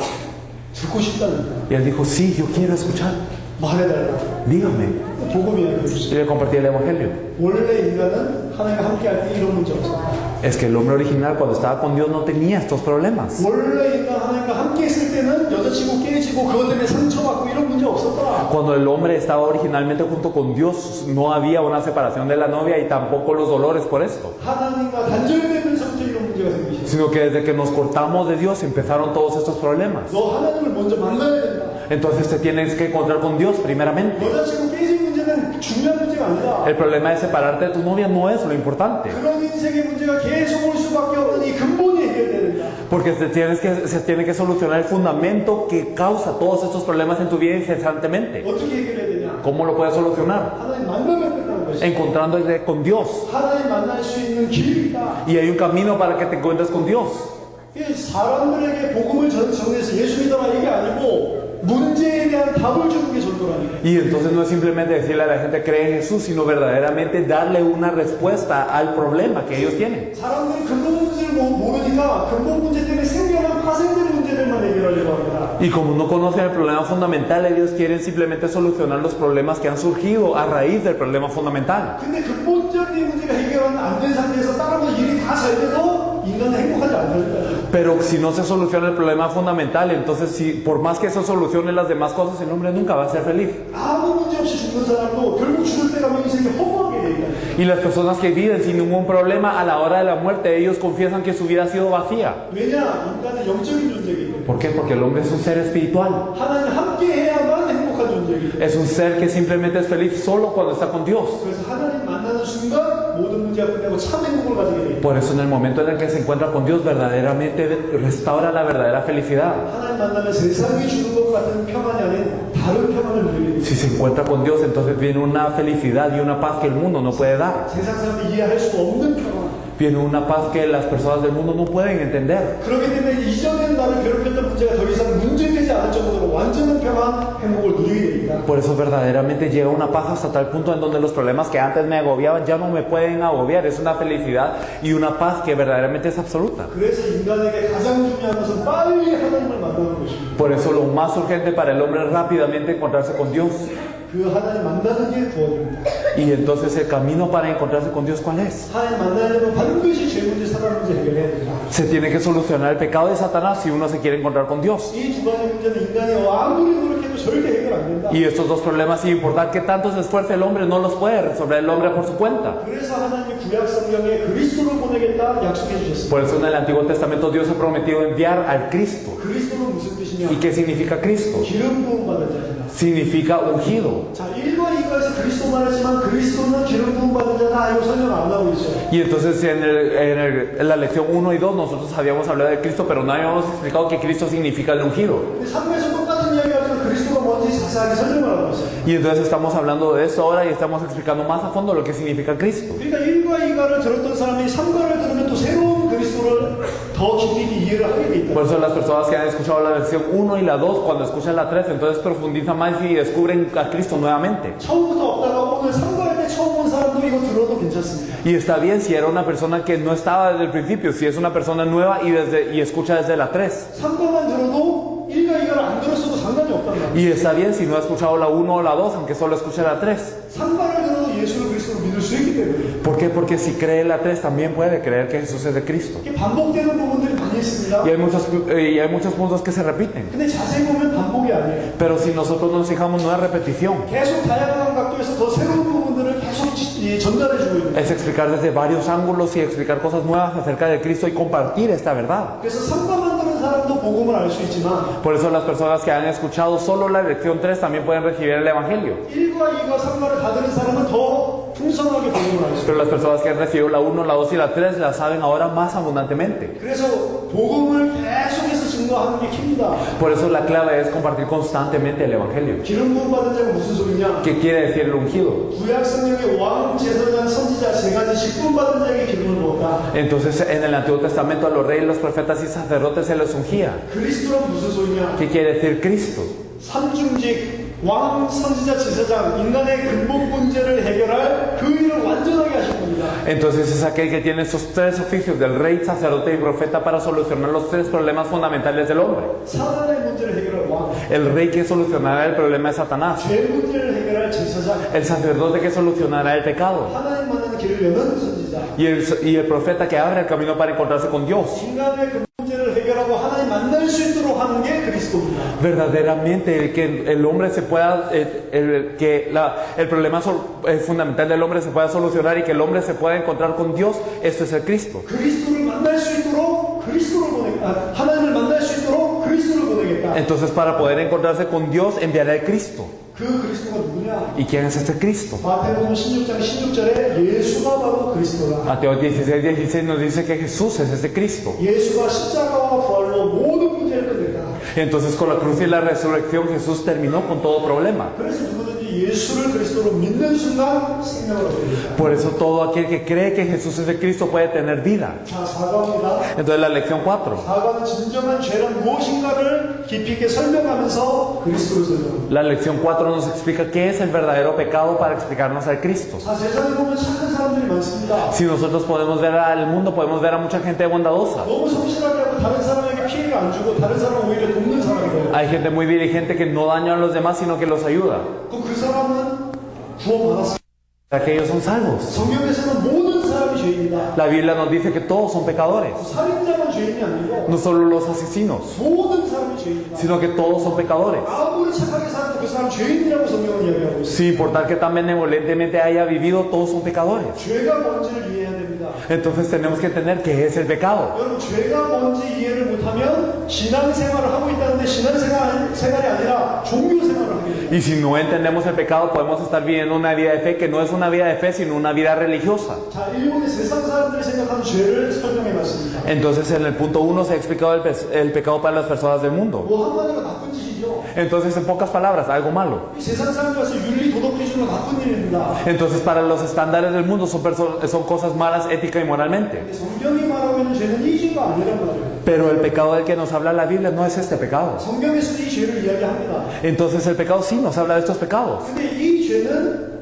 듣고 싶다니까. Y él dijo, sí, yo quiero escuchar. 말해달라. Dígame. 복음이야 그 Y le compartí el evangelio. 원래 인간은 하나님과 함께 할 때 이런 문제 없었다. Es que el hombre original cuando estaba con Dios no tenía estos problemas. 원래 인간 하나님과 함께 있을 때는 여자치고 깨지고 그것 때문에 상처받고 이런 문제 없었다. Cuando el hombre estaba originalmente junto con Dios, no había una separación de la novia y tampoco los dolores por esto. 하나님과 단절되면서부터 이런 문제가 생기셨어. Sino que desde que nos cortamos de Dios empezaron todos estos problemas. 너 하나님을 먼저 만나야 된다. Entonces te tienes que encontrar con Dios primeramente. 여자치고 깨진 문제는 중요한 문제가 아니다. El problema de separarte de tu novia no es lo importante. 그런 인생의 문제가 계속 올 수밖에 없는 이 근본이 해결돼야 된다. Porque se tiene que solucionar el fundamento que causa todos estos problemas en tu vida incesantemente. 어떻게 해결해야 되냐? ¿Cómo lo puedes solucionar? 하나님 만나면 끝나는 것이다. Encontrándote con Dios. 하나님 만날 수 있는 길이 있다. Y hay un camino para que te encuentres con Dios. 이 사람들에게 복음을 전해서 예수 믿어라 이게 아니고 문제에 대한 답을 주는 게 전도라니까. Y entonces no es simplemente decirle a la gente cree en Jesús, sino verdaderamente darle una respuesta al problema que ellos tienen. 사람들이 근본 문제를 모르니까 근본 문제 때문에 생겨난 파생된 문제들만 해결하려고 합니다. Y como no conocen el problema fundamental, ellos quieren simplemente solucionar los problemas que han surgido a raíz del problema fundamental. 근데 근본적인 문제가 해결 안 된 상태에서 다른 거 일이 다 잘 돼도 인간은 행복하지 않다니까요. Pero si no se soluciona el problema fundamental, entonces si por más que eso solucione las demás cosas, el hombre nunca va a ser feliz. 아무 문제 없이 죽는 사람도 결국 죽을 때 가면 인생이 허무하게 돼 있다. Y las personas que viven sin ningún problema, a la hora de la muerte, ellos confiesan que su vida ha sido vacía. 왜냐? 인간은 영적인 존재이기 때문에. ¿Por qué? Porque el hombre es un ser espiritual. 하나님 함께 해야만 행복한 존재이기 때문에. Es un ser que simplemente es feliz solo cuando está con Dios. 그래서 하나님 만나는 순간 모든 문제가 끝나고 참 행복을 가지게 돼. Por eso en el momento en el que se encuentra con Dios, verdaderamente restaura la verdadera felicidad. 하나님 만나면 세상이 주는 것 같은 평안이 아닌 다른 평안을 누리게 돼. Si se encuentra con Dios, entonces viene una felicidad y una paz que el mundo no puede dar. 세상 사람들이 이해할 수 없는 평안. Viene una paz que las personas del mundo no pueden entender. 그렇기 때문에 이전엔 나를 괴롭혔던 문제가 더 이상 문제되지 않을 정도로 완전한 평안, 행복을 누리게 됩니다. Por eso verdaderamente llega una paz hasta tal punto en donde los problemas que antes me agobiaban ya no me pueden agobiar. Es una felicidad y una paz que verdaderamente es absoluta. 그래서 인간에게 가장 중요한 것은 빨리 하나님을 만나는 것입니다. Por eso lo más urgente para el hombre es rápidamente encontrarse con Dios. 그 하나님 만나는 게 구원입니다. Y entonces el camino para encontrarse con Dios, ¿cuál es? 하나님 만나려면 반드시 죄 문제, 사단 문제 해결해야 됩니다. Se tiene que solucionar el pecado de Satanás si uno se quiere encontrar con Dios. 이 두 가지 문제는 인간이 아무리 노력해도 절대 해결 안 된다. Y estos dos problemas, sin importar que tanto se esfuerce el hombre, no los puede resolver el hombre por su cuenta. 그래서 하나님이 구약 성경에 그리스도를 보내겠다 약속해 주셨습니다. Por eso en el Antiguo Testamento Dios ha prometido enviar al Cristo. 그리스도는 무슨 뜻이냐? ¿Y qué significa Cristo? 기름 부음 받은 자입니다. Significa ungido. 자, 1과 2과에서 그리스도 말했지만 그리스도는 기름 부음 받은 자다. 이거 설명 안 하고 있어요. Y entonces en la lección 1 y 2 nosotros habíamos hablado de Cristo, pero no habíamos explicado que Cristo significa el ungido. 3부에서 똑같은 이야기 하지만 그리스도가 뭔지 자세하게 설명을 하고 있어요. Y entonces estamos hablando de esto ahora y estamos explicando más a fondo lo que significa Cristo. 그러니까 1과 2과를 들었던 사람이 3과를 들으면 또 새로운 그리스도를 더 깊이 이해를 하게 돼 있다. Por eso las personas que han escuchado la lección 1 y la 2, cuando escuchan la 3, entonces profundizan más y descubren a Cristo nuevamente. 처음부터 없다가 오늘 3과할 때 처음 온 사람도 이거 들어도 괜찮습니다. Y está bien si era una persona que no estaba desde el principio, si es una persona nueva y escucha desde la 3. 3과만 들어도 1과 2과를 안 들었어도 상관이 없단 말이에요. Y está bien si no ha escuchado la 1 o la 2, aunque solo escucha la 3. 3과를 들어도 예수를 그리스도를 믿을 수 있기 때문에. ¿Por qué? Porque si cree la 3 también puede creer que Jesús es de Cristo. 이게 반복되는 부분들이 많이 있습니다. Y hay muchos puntos que se repiten. 근데 자세히 보면 반복이 아니에요. Pero si nosotros nos fijamos, no es repetición. 계속 다양한 각도에서 더 새로운 부분들을 계속 전달해 주고 있는 거예요. Es explicar desde varios ángulos y explicar cosas nuevas acerca de Cristo y compartir esta verdad. 그래서 3과만 들은 사람도 복음을 알 수 있지만 Por eso las personas que han escuchado solo la lección 3 también pueden recibir el Evangelio. 1과 2과 3과를 다 들은 사람은 더 풍성하게 복음을 알수 있어요. Pero las personas que han recibido la 1, la 2 y la 3 la saben ahora más abundantemente. 그래서 복음을 계속해서 증거하는 게 킵니다. Por eso la clave es compartir constantemente el Evangelio. 기름 부음 받은 자가 무슨 소리냐? ¿Qué quiere decir el ungido? 구약 성경의 왕, 제사장, 선지자 세 가지 직분 받은 자에게 기름을 부었다. Entonces en el Antiguo Testamento a los reyes, los profetas y sacerdotes se les ungía. 그리스도는 무슨 소리냐? ¿Qué quiere decir Cristo? 삼중직, 왕, 선지자, 제사장, 인간의 근본 문제를 해결할 그 일을 완전하게 하실 겁니다. Entonces es aquel que tiene esos tres oficios del rey, sacerdote y profeta para solucionar los tres problemas fundamentales del hombre. 사단의 문제를 해결할 왕, El rey que solucionará el problema de Satanás. 죄 문제를 해결할 제사장, El sacerdote que solucionará el pecado. 하나님 만나는 길을 여는 선지자, Y el profeta que abre el camino para encontrarse con Dios. 인간의 근본 문제를 해결하고 하나님 만날 수 있도록 하는 게 그리스도입니다. Verdaderamente el que el hombre se pueda el problema fundamental del hombre se pueda solucionar y que el hombre se pueda encontrar con Dios, esto es el Cristo. 그리스도를 만날 수 있도록 그리스도를 하나님을 만날 수 있도록 그리스도를 보내겠다. Entonces para poder encontrarse con Dios enviará el Cristo. 그 그리스도가 누구냐? ¿Y quién es este Cristo? 마태복음 16장 16절에 예수가 바로 그리스도다. Mateo 16:16 nos dice que Jesús es ese Cristo. 예수가 십자가와 부활로 모든 문제를 끝냈다. Entonces con la cruz y la resurrección Jesús terminó con todo problema. 그래서 누구든지 예수를 그리스도로 믿는 순간 생명을 얻습니다. Por eso todo aquel que cree que Jesús es el Cristo puede tener vida. 자, 사과입니다. Entonces la lección 4. 사과는 진정한 죄란 무엇인가를 깊이 있게 설명하면서 그리스도를 설명합니다. La lección 4 nos explica qué es el verdadero pecado para explicarnos al Cristo. 자, 세상에 보면 착한 사람들이 많습니다. Si nosotros podemos ver al mundo, podemos ver a mucha gente bondadosa. 너무 성실하게 하고 다른 사람에게 피해가 안 주고 다른 사람을 오히려 돕는 사람이 돼요. Hay gente muy diligente que no daña a los demás, sino que los ayuda. 그럼 그 사람은 구원받았습니다. Aquellos son salvos. 성경에서는 모든 사람이 죄인이다. La Biblia nos dice que todos son pecadores. 살인자만 죄인이 아니고 No solo los asesinos, 모든 사람이 죄인이다. sino que todos son pecadores. 아무리 착하게 살아도 그 사람 죄인이라고 성경은 이야기하고 있어요. Sin importar que tan benevolentemente haya vivido, todos son pecadores. 죄가 뭔지를 이해해야 됩니다. Entonces tenemos que entender qué es el pecado. 여러분, 죄가 뭔지 이해를 못하면 신앙생활을 하고 있다는데 신앙생활이 아니라 종교생활을 하게 됩니다. Y si no entendemos el pecado, podemos estar viviendo una vida de fe que no es una vida de fe, sino una vida religiosa. 자, 일본의 세상 사람들이 생각하는 죄를 설명해 봤습니다. Entonces en el punto 1 se ha explicado el pecado para las personas del mundo. 뭐 한마디로 나쁜 짓이죠. Entonces en pocas palabras, algo malo. 이 세상 사람들에서 윤리 도덕 기준으로 나쁜 일입니다. Entonces para los estándares del mundo son cosas malas ética y moralmente. 근데 성경이 말하고 있는 죄는 이 죄가 아니란 말이에요. Pero el pecado del que nos habla la Biblia no es este pecado. 성경에서도 이 죄를 이야기합니다. Entonces el pecado sí nos habla de estos pecados. 근데 이 죄는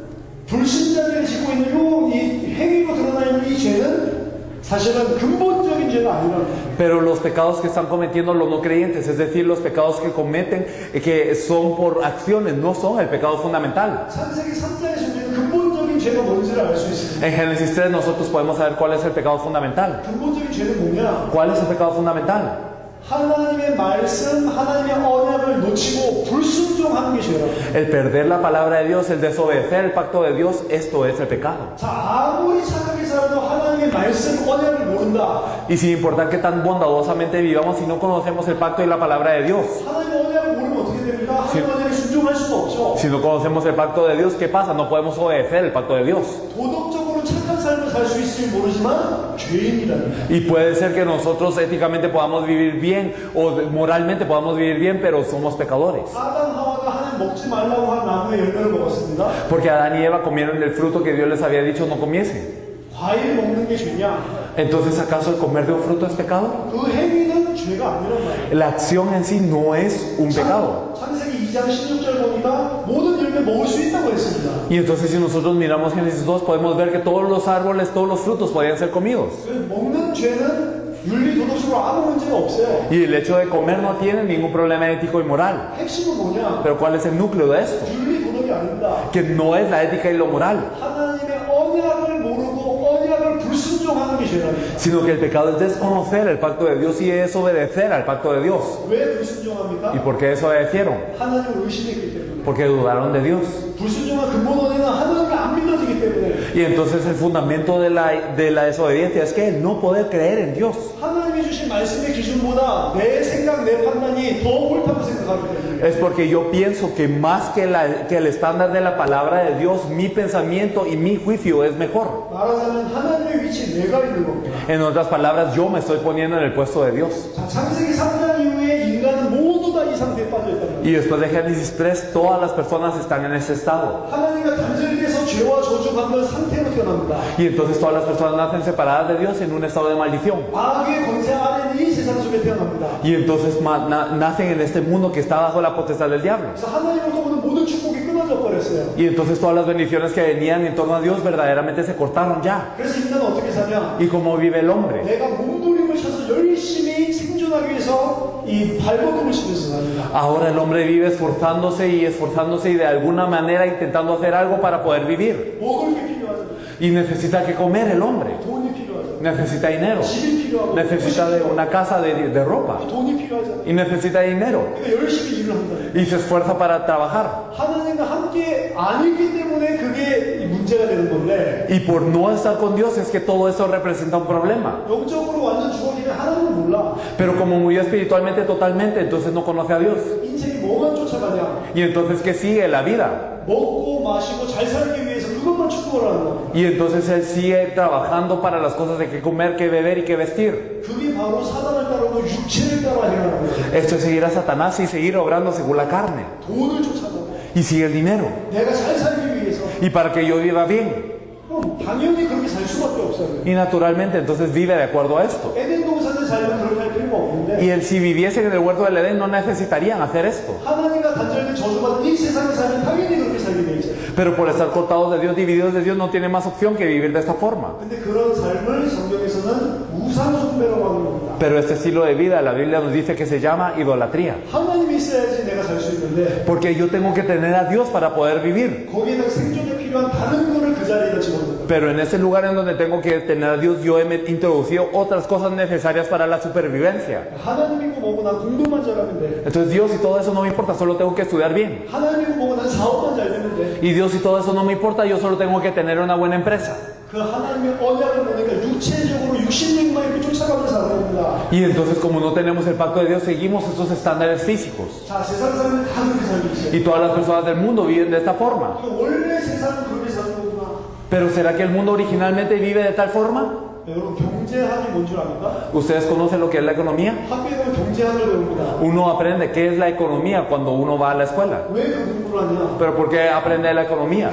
불신자들이 지고 있는 이 행위로 드러나 있는 이 죄는 사실은 근본적인 죄가 아니라는 거예요. Pero los pecados que están cometiendo los no creyentes, es decir, los pecados que cometen, que son por acciones, no son el pecado fundamental. 창세기 3장에서 우리는 근본적인 죄가 뭔지를 알 수 있습니다. En Génesis 3 nosotros podemos saber cuál es el pecado fundamental. 근본적인 죄는 뭐냐? ¿Cuál es el pecado fundamental? 하나님의 말씀, 하나님의 언약을 놓치고 불순종하는 게 죄라고. El perder la palabra de Dios, el desobedecer el pacto de Dios, esto es el pecado. 자, 아무리 착하게 살아도 하나님의 말씀, 언약을 모른다. Y sin importar que tan bondadosamente vivamos, si no conocemos el pacto y la palabra de Dios, 하나님의 언약을 모르면 어떻게 됩니까? Sí. 하나님의 언약에 순종할 수가 없죠. si no conocemos el pacto de Dios, ¿qué pasa? No podemos obedecer el pacto de Dios. 도덕적으로 착한 삶을 살 수 있을지 모르지만 죄인이라는 거예요. Y puede ser que nosotros éticamente podamos vivir bien o moralmente podamos vivir bien, pero somos pecadores. 아담 하와가 하나님 먹지 말라고 한 나무의 열매를 먹었습니다. Porque Adán y Eva comieron el fruto que Dios les había dicho no comiesen. 과일 먹는 게 죄냐? Entonces, ¿acaso el comer de un fruto es pecado? 그 행위는 죄가 아니란 말이에요. La acción en sí no es un pecado. 창세기 2장 16절 보니까 모든 열매 먹을 수 있다고 했습니다. Y entonces si nosotros miramos Génesis 2 podemos ver que todos los árboles, todos los frutos podían ser comidos. 그래서 먹는 죄는 윤리 도덕적으로 아무 문제가 없어요. Y el hecho de comer no tiene ningún problema ético y moral. 핵심은 뭐냐? Pero ¿cuál es el núcleo de esto? 윤리 도덕이 아닙니다. Que no es la ética y lo moral, 하나님의 언약을 모르고 언약을 불순종하는 게 죄랍니다. sino que el pecado es desconocer el pacto de Dios y desobedecer al pacto de Dios. 왜 불순종합니까? ¿Y por qué desobedecieron? 하나님을 의심했기 때문에. Porque dudaron de Dios. 불순종한 근본 원인은 하나님을 안 믿어지기 때문에. Y entonces el fundamento de la desobediencia es que no poder creer en Dios. 하나님 하나님이 주신 말씀의 기준보다 내 생각, 내 판단이 더 옳다고 생각하기 때문에. Es porque yo pienso que más que el estándar de la palabra de Dios, mi pensamiento y mi juicio es mejor. 말하자면 하나님의 위치에 내가 있는 겁니다. En otras palabras, yo me estoy poniendo en el puesto de Dios. 자, 창세기 3장 이후에 인간은 모두 다 이 상태에 빠져 있단 말이에요. Y después de Génesis 3, todas las personas están en ese estado. 하나님과 단절돼서 죄와 저주받는 상태로 태어납니다. Y entonces todas las personas nacen separadas de Dios en un estado de maldición. 마귀의 권세 아래 이 세상 속에 태어납니다. Y entonces nacen en este mundo que está bajo la potestad del diablo. 그래서 하나님으로부터 오는 모든 축복이 끊어져 버렸어요. Y entonces todas las bendiciones que venían en torno a Dios verdaderamente se cortaron ya. 그래서 인간은 어떻게 사냐? ¿Y cómo vive el hombre? 내가 몸부림을 쳐서 열심히 생존하기 위해서 이 발버둥을 치면서 삽니다. Ahora el hombre vive esforzándose y de alguna manera intentando hacer algo para poder vivir. 먹을 게 필요하죠. Y necesita que comer el hombre. 돈이 필요하죠. Necesita dinero. 집이 필요하고 Necesita de una casa de ropa. 돈이 필요하잖아요. Y necesita dinero. 그러니까 열심히 일을 한다. Y se esfuerza para trabajar. 하나님과 함께 아니기 때문에 그게 문제가 되는 건데 Y por no estar con Dios es que todo eso representa un problema. 영적으로 완전 죽었기는 하나님을 몰라. Pero como murió espiritualmente totalmente, entonces no conoce a Dios. 인생이 뭐만 쫓아가냐? Y entonces, ¿qué sigue? La vida. 먹고 마시고 잘 살기 위해서 그것만 추구를 하는 거야. Y entonces él sigue trabajando para las cosas de qué comer, qué beber y qué vestir. 그게 바로 사단을 따르고 육체를 따라 행하는 거야. Esto es seguir a Satanás y seguir obrando según la carne. 돈을 쫓아가고 Y sigue el dinero. 내가 잘 살기 위해서 Y para que yo viva bien. 그럼 당연히 그렇게 살 수밖에 없어요. Y naturalmente entonces vive de acuerdo a esto. 에덴 동산에 살면 그렇게 할 필요가 없는데 Y él, si viviesen en el huerto del Edén, no necesitarían hacer esto. 하나님과 단절된 저주받은 이 세상에 살면 당연히 그렇게 살게 돼 있어요. Pero por estar cortados de Dios, divididos de Dios, no tiene más opción que vivir de esta forma. 근데 그런 삶을 성경에서는 우상 숭배라고 하는 겁니다. Pero este estilo de vida, la Biblia nos dice que se llama idolatría. 하나님이 있어야지 내가 살 수 있는데 Porque yo tengo que tener a Dios para poder vivir. 거기에다 생존에 필요한 다른 거를 그 자리에다 집어넣는 거예요. Pero en ese lugar en donde tengo que tener a Dios, yo he introducido otras cosas necesarias para la supervivencia. 하나님이고 뭐고 난 공부만 잘하면 돼. Entonces Dios y todo eso no me importa, solo tengo que estudiar bien. 하나님이고 뭐고 난 사업만 잘 되면 돼. Y Dios y todo eso no me importa, yo solo tengo que tener una buena empresa. 그 하나님의 언약을 보니까 육체적으로 육신력만 이렇게 쫓아가면서 살아갑니다. Y entonces como no tenemos el pacto de Dios, seguimos esos estándares físicos. 자, 세상 사람은 다 그렇게 살고 있어요. Y todas las personas del mundo viven de esta forma. 원래 세상은 그렇게 사는 거구나. Pero ¿será que el mundo originalmente vive de tal forma? 여러분 경제학이 뭔 줄 압니까? ¿Ustedes conocen lo que es la economía? 학교에 가면 경제학을 배웁니다. Uno aprende qué es la economía cuando uno va a la escuela. 왜 그 공부를 하냐? ¿Pero por qué aprende la economía?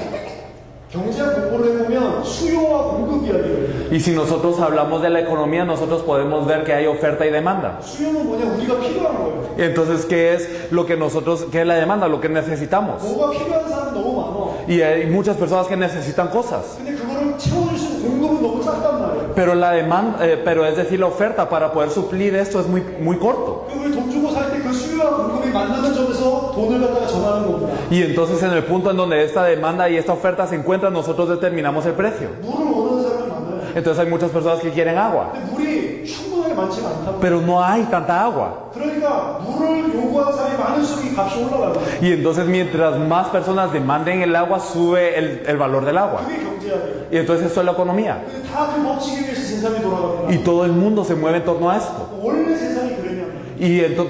경제학 공부를 해보면 수요와 공급 이야기를. Y si nosotros hablamos de la economía, nosotros podemos ver que hay oferta y demanda. 수요는 뭐냐? 우리가 필요한 거예요. Entonces, ¿qué es lo que nosotros, qué es la demanda? Lo que necesitamos. 뭐가 필요한 사람 너무 많아. Y hay muchas personas que necesitan cosas. 근데 그거를 채워줄 수 있는 공급은 너무 작단 말이에요. Pero la demanda, pero es decir, la oferta para poder suplir esto es muy corto. 우리 돈 주고 살 때 그 수요와 공급이 만나는 점에서 돈을 갖다가 정하는 겁니다. Y entonces en el punto en donde esta demanda y esta oferta se encuentran, nosotros determinamos el precio. 물을 원하는 사람이 많아요. Entonces hay muchas personas que quieren agua, 근데 물이 충분하게 많지가 않다고. pero no hay tanta agua. 그러니까 물을 요구하는 사람이 많을수록 이 값이 올라가요. Y entonces mientras más personas demanden el agua, sube el valor del agua. 그게 경제학이에요. Y entonces esto es la economía. 근데 다 그 법칙에 의해서 세상이 돌아갑니다. Y todo el mundo se mueve en torno a esto. 원래 세상이 그랬냐면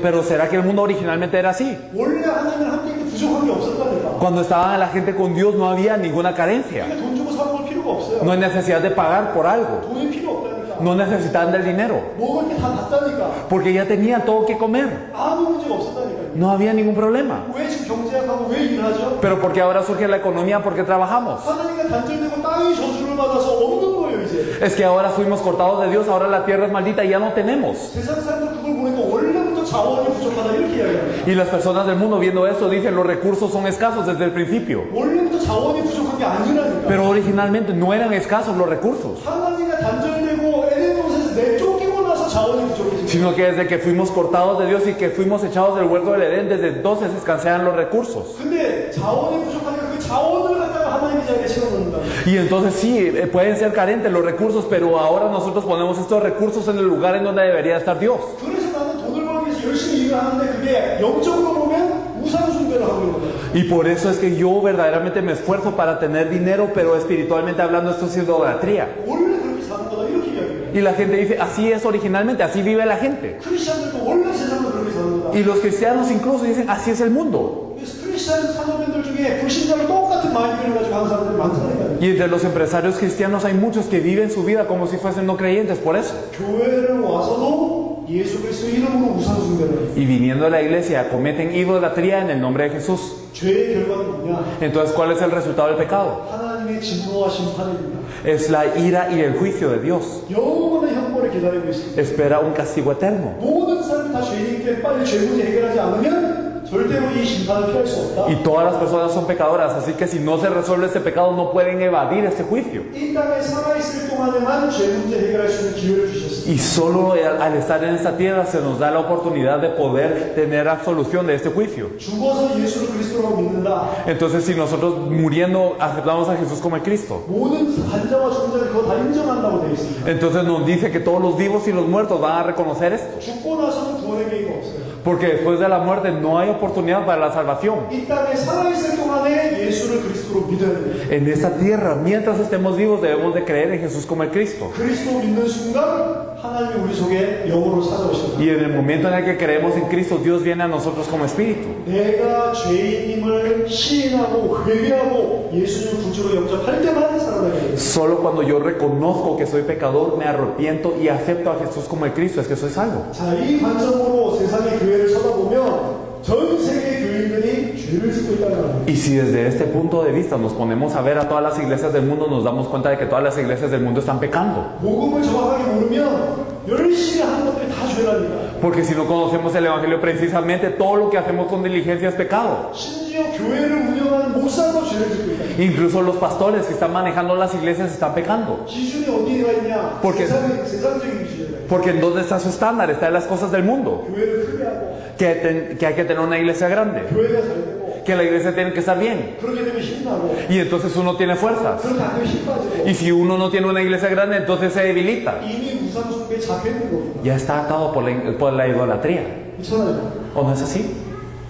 Pero ¿será que el mundo originalmente era así? 원래 하나님을 함께 있고 부족한 게 없었다니까. Cuando estaba la gente con Dios no había ninguna carencia. 그러니까 돈 주고 사 먹을 필요가 없어요. No hay necesidad de pagar por algo. 돈이 필요 없다니까. No necesitaban del dinero. 먹을 게 다 났다니까. Porque ya tenían todo que comer. 아무 문제가 없었다니까요. No había ningún problema. 왜 지금 경제학하고 왜 일을 하죠? Pero porque ahora surge la economía, porque trabajamos. 하나님과 단절되고 땅이 저주를 받아서 없는 거예요 이제. Es que ahora fuimos cortados de Dios, ahora la tierra es maldita y ya no tenemos. 세상 사람들 그걸 보니까 원래부터 자원이 부족하다 이렇게 이야기합니다. Y las personas del mundo viendo esto dicen los recursos son escasos desde el principio. 원래부터 자원이 부족한 게 아니라니까. Pero originalmente no eran escasos los recursos, 하나님과 단절되고 에덴 동산에서 내쫓기고 나서 자원이 부족해진 거예요. sino que desde que fuimos cortados de Dios y que fuimos echados del huerto del Edén, desde entonces escasean los recursos. 근데 자원이 부족하니까 그 자원을 갖다가 하나님의 자리에 채워놓는다. Y entonces sí, pueden ser carentes los recursos, pero ahora nosotros ponemos estos recursos en el lugar en donde debería estar Dios. 그래서 나는 돈을 벌기 위해서 열심히 일을 하는데 그게 영적으로 보면 우상 숭배를 하고 있는 거예요. Y por eso es que yo verdaderamente me esfuerzo para tener dinero, pero espiritualmente hablando esto es idolatría. 원래 그렇게 사는 거다 이렇게 이야기해요. Y la gente dice, así es originalmente, así vive la gente. 크리스천들도 원래 세상은 그렇게 사는 거다. Y los cristianos incluso dicen, así es el mundo. 크리스천 산업인들 중에 불신자로 똑같은 마인드를 가지고 하는 사람들이 많다니까요. Y entre los empresarios cristianos hay muchos que viven su vida como si fuesen no creyentes, por eso. 교회를 와서도 예수 그리스도 이름으로 우상 숭배를 해요. Y viniendo a la iglesia cometen idolatría en el nombre de Jesús. 죄의 결과는 뭐냐? Entonces, ¿cuál es el resultado del pecado? 하나님의 진노와 심판입니다. Es la ira y el juicio de Dios. 영원한 형벌을 기다리고 있습니다. Espera un castigo eterno. 모든 사람이 다 죄인인데 빨리 죄 문제 해결하지 않으면 절대로 이 심판을 피할 수 없다. Y todas las personas son pecadoras, así que si no se resuelve este pecado no pueden evadir este juicio. 이 땅에 살아있을 동안에만 죄 문제 해결할 수 있는 기회를 주셨습니다. Y solo al estar en esta tierra se nos da la oportunidad de poder tener absolución de este juicio. 죽어서 예수를 그리스도로 믿는다. Entonces, si nosotros muriendo aceptamos a Jesús como el Cristo, 모든 환자와 죽은 그거 다 인정한다고 되어 있습니다. entonces nos dice que todos los vivos y los muertos van a reconocer esto. 죽고 나서는 구원의 기회가 없어요. Porque después de la muerte no hay oportunidad para la salvación. 이 땅에 살아있을 동안에 예수를 그리스도로 믿어야 돼요. En esta tierra, mientras estemos vivos, debemos de creer en Jesús como el Cristo. 그리스도 믿는 순간 하나님이 우리 속에 영으로 찾아오신다. Y en el momento en el que creemos en Cristo, Dios viene a nosotros como Espíritu. 내가 죄인임을 시인하고 회개하고 예수님을 구주로 영접할 때만 살아나게 돼요. Solo cuando yo reconozco que soy pecador, me arrepiento y acepto a Jesús como el Cristo, es que soy salvo. 자, 이 관점으로 세상의 교회를 쳐다보면 전 세계 교인들이 죄를 짓고 있다는 거예요. Y si desde este punto de vista nos ponemos a ver a todas las iglesias del mundo, nos damos cuenta de que todas las iglesias del mundo están pecando. 복음을 정확하게 모르면 열심히 하는 것들이 다 죄라니까. Porque si no conocemos el Evangelio precisamente, todo lo que hacemos con diligencia es pecado. 심지어 교회를 운영하는 목사도 죄를 짓고 있다. Incluso los pastores que están manejando las iglesias están pecando. 기준이 어디가 있냐? ¿Por qué? 세상적인 기준이다. Porque ¿en dónde está su estándar? Está en las cosas del mundo. 교회를 크게 하고 Que hay que tener una iglesia grande. 교회가 잘 되고 Que la iglesia tiene que estar bien. 그렇게 되면 힘나고 Y entonces uno tiene fuerzas. 그렇게 안 되면 힘 빠지고 Y si uno no tiene una iglesia grande, entonces se debilita. 이미 우상 숭배에 잡혀 있는 겁니다. Ya está atado por la idolatría. 그렇잖아요. ¿O no es así?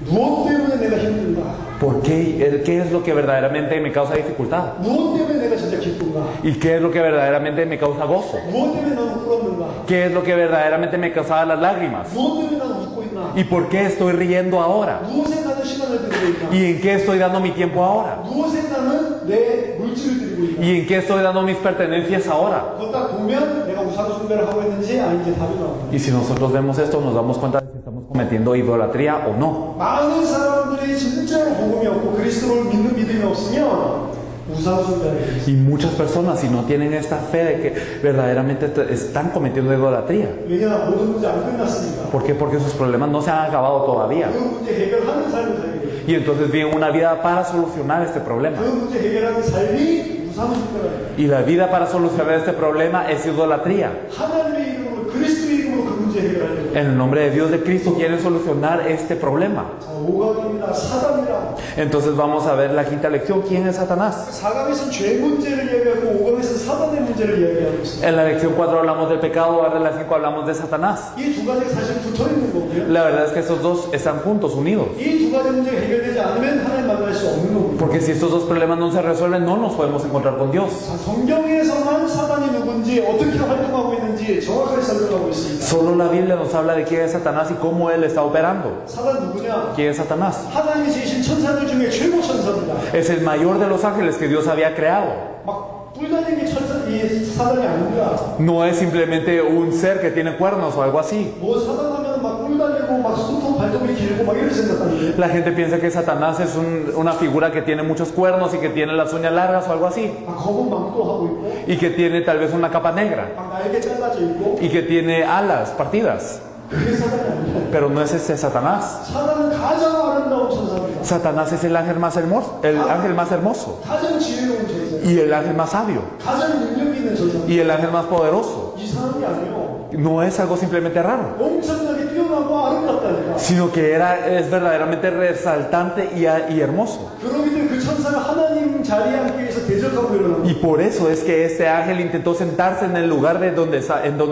무엇 때문에 내가 힘든가? ¿Por qué? ¿Qué es lo que verdaderamente me causa dificultad? 무엇 때문에 내가 진짜 기쁜가? ¿Y qué es lo que verdaderamente me causa gozo? 무엇 때문에 나는 울었는가? ¿Qué es lo que verdaderamente me causaba las lágrimas? 무엇 때문에 나는 웃고 있나? ¿Y por qué estoy riendo ahora? 무엇에 나는 시간을 들이고 있나? ¿Y en qué estoy dando mi tiempo ahora? 무엇에 나는 내 물질을 들이고 있나? ¿Y en qué estoy dando mis pertenencias ahora? 그거 딱 보면 내가 우상 숭배를 하고 있는지 아닌지 답이 나옵니다. Y si nosotros vemos esto, nos damos cuenta de si estamos cometiendo idolatría o no. 많은 사람들이 진짜로 복음이 없고 그리스도를 믿는 믿음이 없으면 우상 숭배를 해요. Y muchas personas, si no tienen esta fe de que verdaderamente están cometiendo idolatría. 왜냐 모든 문제 안 끝났으니까. ¿Por qué? Porque sus problemas no se han acabado todavía. 그 문제 해결하는 삶을 살게 돼요. Y entonces viven una vida para solucionar este 그 problema. 문제 해결하는 삶이 우상 숭배라 해요. Y la vida para solucionar este problema es idolatría. 하나님의 이름으로 그리스도의 이름으로 그 문제 해결하려고. En el nombre de Dios de Cristo quieren solucionar este problema. 자, 오각입니다. 사단이라. Entonces vamos a ver la quinta lección. ¿Quién es Satanás? 사감에서는 죄 문제를 이야기하고 오감에서는 사단의 문제를 이야기하고 있습니다. En la lección 4 hablamos del pecado, ahora en la 5 hablamos de Satanás. 이 두 가지가 사실 붙어 있는 거고요. La verdad es que estos dos están juntos, unidos. 이 두 가지 문제가 해결되지 않으면 하나님 만날 수 없는 겁니다. Porque si estos dos problemas no se resuelven, no nos podemos encontrar con Dios. 자, 성경에서만 사단이 누군지 어떻게 활동하고 있는지 정확하게 설명하고 있습니다. Solo la Biblia nos habla de quién es Satanás y cómo él está operando. 사단 누구냐? ¿Quién es Satanás? 하나님이 지으신 천사들 중에 최고 천사입니다. Es el mayor de los ángeles que Dios había creado. 막 뿔달린 게 이 사단이 아닙니다. No es simplemente un ser que tiene cuernos o algo así. 뭐 사단하면 막 뿔달리고 막 손톱 발톱이 길고 막 이렇게 생각하는데 La gente piensa que Satanás es una figura que tiene muchos cuernos y que tiene las uñas largas o algo así. 막 검은 망토 하고 있고 Y que tiene tal vez una capa negra. 막 날개 잘라져 있고 Y que tiene alas partidas. 그게 사단이 아닙니다. Pero no es ese Satanás. 사단은 가장 아름다운 천사입니다. Satanás es el ángel más hermoso, 가장 지혜로운 천사. y el ángel más sabio, 가장 능력 있는 천사. y el ángel más poderoso. 이상한 게 아니에요. No es algo simplemente raro, 엄청나게 뛰어나고 아름답다니까. sino que es verdaderamente resaltante y hermoso. 그러기 때문에 그 천사가 하나님 자리에 앉기 위해서 대적하고 일어납니다. Y por eso es que este ángel intentó sentarse en el lugar en donde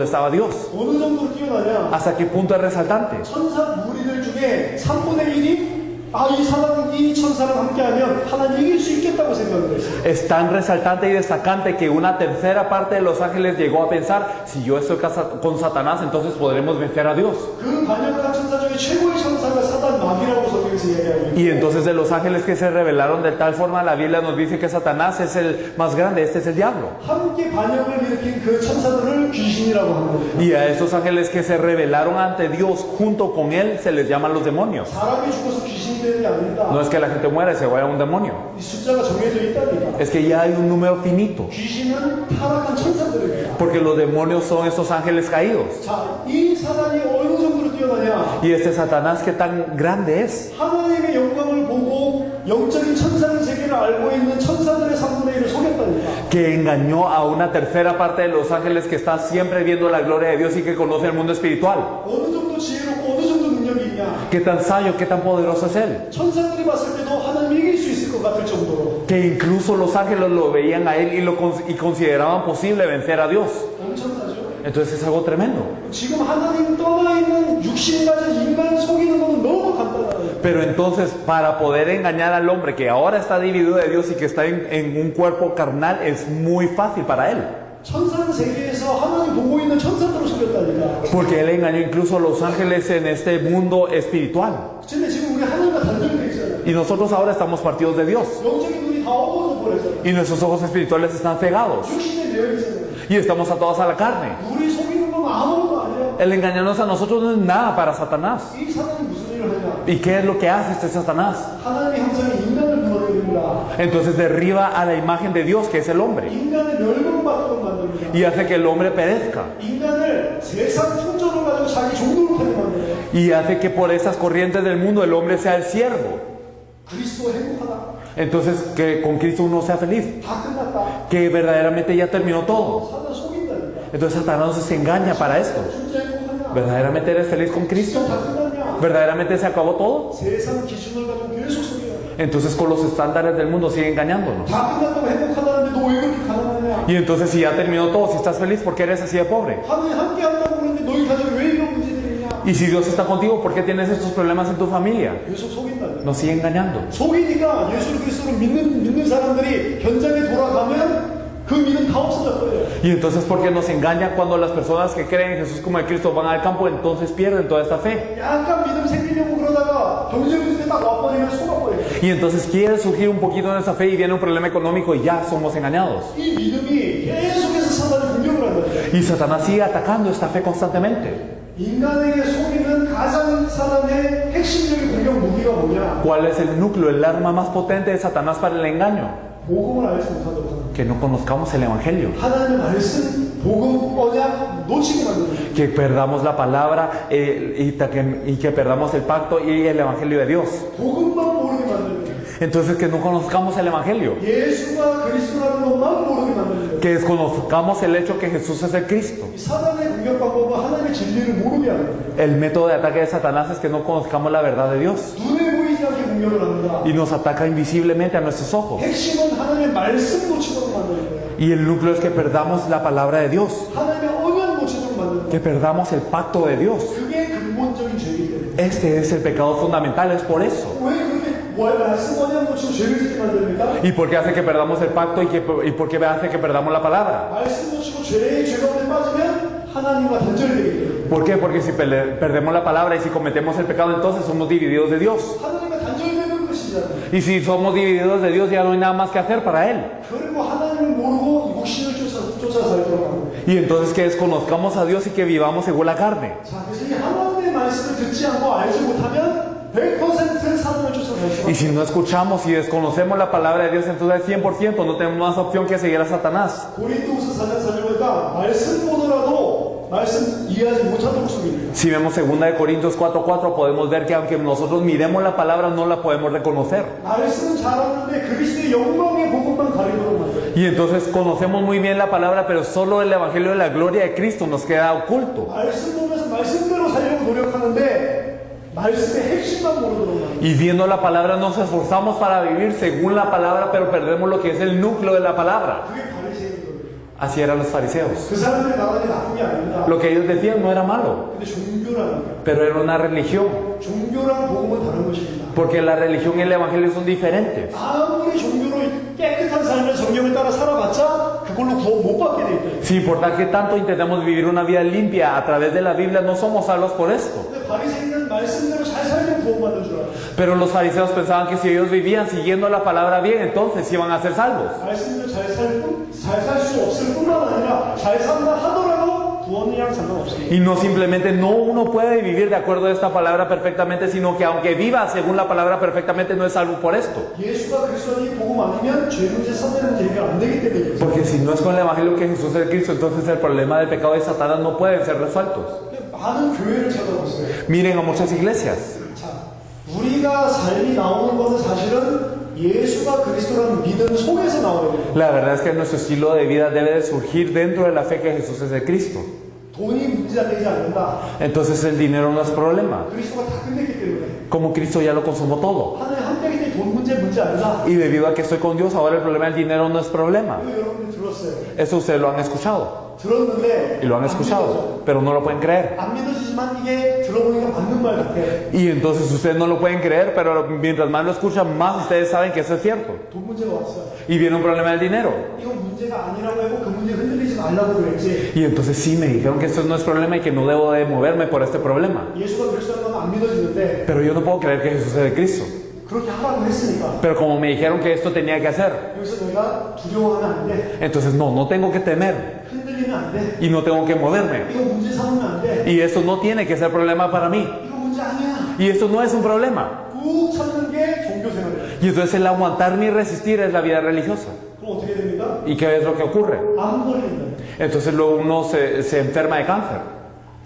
estaba Dios. 어느 정도로 뛰어나냐? ¿Hasta qué punto es resaltante? 천사 무리들 중에 3분의 1이 이 사람, 이 천사랑 함께하면 하나님 이길 수 있겠다고 생각을 했어요. Es tan resaltante y destacante que una tercera parte de los ángeles llegó a pensar, si yo estoy con Satanás, entonces podremos vencer a Dios. 그 반역한 천사 중에 최고의 천사가 사단 마귀라고 성경에서 이야기하고 있어요. Y entonces de los ángeles que se revelaron de tal forma, la Biblia nos dice que Satanás es el más grande, este es el diablo. 함께 반역을 일으킨 그 천사들을 귀신이라고 하는 겁니다. Y a esos ángeles que se revelaron ante Dios junto con él, se les llaman los demonios. 사람이 죽어서 귀신이 되는 게 아닙니다. No es que la gente muera y se vaya a un demonio. 이 숫자가 정해져 있다니까. Es que ya hay un número finito. 귀신은 타락한 천사들입니다. Porque los demonios son esos ángeles caídos. 자, 이 사단이 어느 정도로 뛰어나냐? Y este Satanás, ¿qué tan grande es? 하나님의 영광을 보고 영적인 천상 세계를 알고 있는 천사들의 3분의 1을 속였다니까. Que engañó a una tercera parte de los ángeles que está siempre viendo la gloria de Dios y que conoce el mundo espiritual. 어느 정도 지혜롭고 어느 정도 능력이 있냐? ¿Qué tan sabio, qué tan poderoso es él? 천사들이 봤을 때도 하나님이 이길 수 있을 것 같을 정도로 Que incluso los ángeles lo veían a él y consideraban posible vencer a Dios. 엄청나죠? Entonces es algo tremendo. 지금 하나님 떠나 있는 육신 가진 인간을 속이는 건 너무 간단하다. Pero entonces, para poder engañar al hombre que ahora está dividido de Dios y que está en un cuerpo carnal, es muy fácil para él. 천상 세계에서 하나님 보고 있는 천사들을 속였다니까. Porque él engañó incluso a los ángeles en este mundo espiritual. 근데 지금 우리 하나님과 단절돼 있잖아요. Y nosotros ahora estamos partidos de Dios. 영적인 눈이 다 어두워져 버렸잖아요. Y nuestros ojos espirituales están cegados. 육신에 매여 있잖아요. Y estamos atados a la carne. 우리 속이는 건 아무것도 아니에요. El engañarnos a nosotros no es nada para Satanás. 이 사단이 무슨 일을 하냐? ¿Y qué es lo que hace este Satanás? 하나님의 형상의 인간을 무너뜨립니다. Entonces derriba a la imagen de Dios, que es el hombre. 인간을 멸망받도록 만듭니다. Y hace que el hombre perezca. 인간을 세상 풍조를 가지고 자기 종도로 하게 만들어요. Y hace que por esas corrientes del mundo el hombre sea el siervo. 그리스도 행복하다. Entonces que con Cristo uno sea feliz. 다 끝났다. Que verdaderamente ya terminó todo. 사단 속인다니까. Entonces Satanás se engaña para esto. 진짜 행복하냐? ¿Verdaderamente eres feliz con Cristo? 다 끝났냐? ¿Verdaderamente se acabó todo? 세상 기준을 가지고 계속 속여요. Entonces con los estándares del mundo sigue engañándonos. 다 끝났다고 행복하다는데 너 왜 그렇게 가난하냐? Y entonces si ya terminó todo, si estás feliz, ¿por qué eres así de pobre? 하나님 함께 한다고 그러는데 너희 가족이 왜 이런 문제들이 있냐? Y si Dios está contigo, ¿por qué tienes estos problemas en tu familia? 계속 속인다니까. Nos sigue engañando. 속이니까 예수 그리스도를 믿는 사람들이 현장에 돌아가면 그 믿음 다 없어져 버려요. Y entonces, ¿por qué nos engaña cuando las personas que creen en Jesús como el Cristo van al campo, entonces pierden toda esta fe? 약간 믿음 생기려고 그러다가 경제 문제 딱 와버리면 속아버려요. Y entonces quiere surgir un poquito de esa fe y viene un problema económico y ya somos engañados. 이 믿음이 계속해서 사단이 공격을 한다니까. Y Satanás sigue atacando esta fe constantemente. 인간에게 속이는 가장 사단의 핵심적인 공격 무기가 뭐냐? ¿Cuál es el núcleo, el arma más potente de Satanás para el engaño? 복음을 알지 못하도록 하는. Que no conozcamos el Evangelio. 하나님의 말씀, 복음, 언약 놓치게 만드는. Que perdamos la palabra y que perdamos el pacto y el Evangelio de Dios. 복음만 모르게 만드는. Entonces que no conozcamos el Evangelio. 예수가 그리스도라는 것만 모르게 만드는. Que desconozcamos el hecho que Jesús es el Cristo. 이 사단의 공격 방법은 하나님의 진리를 모르게 하는 거예요. El método de ataque de Satanás es que no conozcamos la verdad de Dios. 눈에 보이지 않게 공격을 합니다. Y nos ataca invisiblemente a nuestros ojos. 핵심은 하나님의 말씀 놓치도록 만드는 거예요. Y el núcleo es que perdamos la palabra de Dios. 하나님의 언약 놓치도록 만드는 거예요. Que perdamos el pacto de Dios. 그게 근본적인 죄이기 때문에. Este es el pecado fundamental, es por eso. 왜 그렇게 말씀 언약 놓치고 죄를 짓게 만듭니까? ¿Y por qué hace que perdamos el pacto y por qué hace que perdamos la palabra? 말씀 놓치고 죄 가운데 빠지면 하나님과 단절되기 때문에. ¿Por qué? Porque si perdemos la palabra y si cometemos el pecado, entonces somos divididos de Dios. 하나님과 단절되는 것이잖아요. Y si somos divididos de Dios, ya no hay nada más que hacer para Él. 그리고 하나님을 모르고 육신을 쫓아 살도록 하는 거예요. Y entonces que desconozcamos a Dios y que vivamos según la carne. 자, 그래서 이 하나님의 말씀을 듣지 않고 알지 못하면 100% 사단을 쫓아갈 수 Y 없어요. si no escuchamos y desconocemos la palabra de Dios, entonces al 100% no tenemos más opción que seguir a Satanás. 고린도후서 4장 4절보니까 말씀 보더라도 말씀 이해하지 못하도록 속입니다. Si vemos 2 Corintios 4:4, podemos ver que aunque nosotros miremos la palabra, no la podemos reconocer. 말씀은 잘하는데 그리스도의 영광의 복음만 가리도록 만들어요. Y entonces conocemos muy bien la palabra, pero solo el Evangelio de la gloria de Cristo nos queda oculto. 말씀 보면서 말씀대로 살려고 노력하는데 말씀의 핵심만 모르도록 만들어요. Y viendo la palabra nos esforzamos para vivir según la palabra, pero perdemos lo que es el núcleo de la palabra. 그게 바리새인들. Así eran los fariseos. 그 사람들이 말하는 게 나쁜 게 아닙니다. Lo que ellos decían no era malo, 근데 종교라는 거. pero era una religión. 종교랑 복음은 다른 것입니다. Porque la religión y el evangelio son diferentes. 아무리 종교로 깨끗한 삶을 성경을 따라 살아봤자 그걸로 구원 못 받게 돼 있다. Sin importar que tanto intentemos vivir una vida limpia a través de la Biblia, no somos salvos por esto. 근데 바리새인은 말씀대로 잘 살면 구원받는 줄 알아요. Pero los fariseos pensaban que si ellos vivían siguiendo la palabra bien, entonces iban a ser salvos. 말씀대로 잘 살 수 없을 뿐만 아니라 잘 산다 하더라도 구원이랑 상관없습니다. Y no simplemente no uno puede vivir de acuerdo a esta palabra perfectamente, sino que aunque viva según la palabra perfectamente, no es salvo por esto. 예수가 그리스도니 복음 아니면 죄 문제, 사대 문제 해결 안 되기 때문에. Porque si no es con el evangelio que Jesús es Cristo, entonces el problema del pecado de Satanás no pueden ser resueltos. 많은 교회를 찾아보세요. Miren a muchas iglesias. 자, 우리가 삶이 나오는 것은 사실은 예수가 그리스도라는 믿음 속에서 나와야 돼요. La verdad es que nuestro estilo de vida debe de surgir dentro de la fe que Jesús es el Cristo. 돈이 문제가 되지 않는다. Entonces el dinero no es problema. 그리스도가 다 끝냈기 때문에. Como Cristo ya lo consumó todo. 하나님 함께하기 때문에 돈 문제 아니다. Y debido a que estoy con Dios, ahora el problema del dinero no es problema. 이거 여러분들 들었어요. Eso ustedes lo han escuchado. 들었는데 Y lo han escuchado, pero no lo pueden creer. 안 믿어지지만 이게 들어보니까 맞는 말 같아. Y entonces ustedes no lo pueden creer, pero mientras más lo escuchan, más ustedes saben que eso es cierto. 돈 문제가 왔어요. Y viene un problema del dinero. 이거 문제가 아니라고 하고 그 문제 흔들리지 말라고 그랬지. Y entonces sí me dijeron que esto no es problema y que no debo de moverme por este problema. 예수가 그리스도라는 건 안 믿어지는데 Pero yo no puedo creer que Jesús es el Cristo. 그렇게 하라고 했으니까 Pero como me dijeron que esto tenía que hacer, 여기서 내가 두려워하면 안 돼. entonces no tengo que temer 흔들리면 안 돼. y no tengo que moverme. 이거 문제 삼으면 안 돼. Y eso no tiene que ser problema para mí. 이거 문제 아니야. Y eso no es un problema. 꾹 참는 게 종교 생활이야. Y entonces el aguantarme y resistir es la vida religiosa. 그럼 어떻게 됩니까? ¿Y qué es lo que ocurre? 안 걸린다. Entonces luego uno se enferma de cáncer.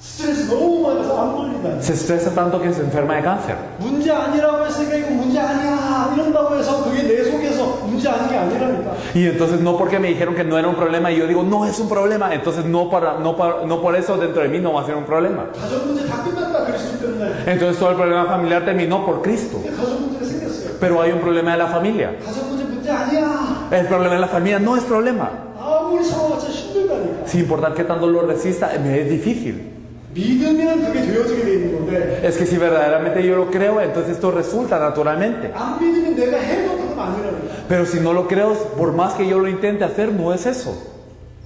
스트레스 너무 많이 받아서 안 걸린다. Se estresa tanto que se enferma de cáncer. 문제 아니라고 했으니까 이거 문제 아니야 이런다고 해서 그게 내 속에서 문제 아닌 게 아니라니까. Y entonces no porque me dijeron que no era un problema y yo digo no es un problema, entonces no por eso dentro de mí no va a ser un problema. 가족 문제 다 끝났다 그리스도 때문에. Entonces todo el problema familiar terminó por Cristo. 근데 가족 문제가 생겼어요. Pero hay un problema de la familia. 가족 문제 아니야. El problema de la familia no es problema. 아무리 참아봤자 힘들다니까. Sin importar que tanto lo resista, me es difícil. 믿으면 그게 되어지게 돼 있는 건데 Es que si verdaderamente yo lo creo, entonces esto resulta naturalmente. 안 믿으면 내가 해도 그건 아니라니까. Pero si no lo creo, por más que yo lo intente hacer, no es eso.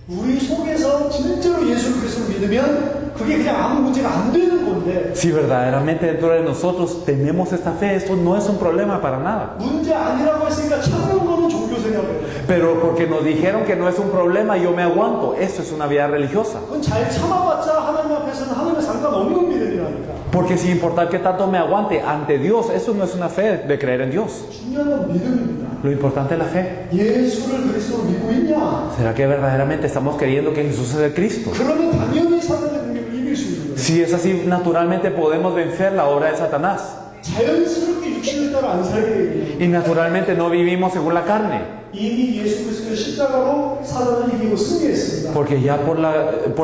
우리 속에서 진짜로 예수 그리스도를 믿으면 그게 그냥 아무 문제가 안 되는 건데 Si verdaderamente dentro de nosotros tenemos esta fe, esto no es un problema para nada. 문제 아니라고 했으니까 참는 거는 종교 생활이에요. Pero porque nos dijeron que no es un problema, yo me aguanto. Esto es una vida religiosa. 그건 잘 참아봤자 하나님 앞에서는 하나님의 상관없는 믿음이라니까. Porque sin importar que tanto me aguante ante Dios, eso no es una fe de creer en Dios. 중요한 건 믿음입니다. Lo importante es la fe. 예수를 그리스도로 믿고 있냐? ¿Será que verdaderamente estamos creyendo que Jesús es el Cristo? 그러면 당연히 사단의 능력을 이길 수 있는 거예요. Si es así, naturalmente podemos vencer la obra de Satanás. 자연스럽게 육신을 따라 안 살게 되거든요. Y naturalmente no vivimos según la carne. 이미 예수 그리스도의 십자가로 사단을 이기고 승리했습니다. Porque ya por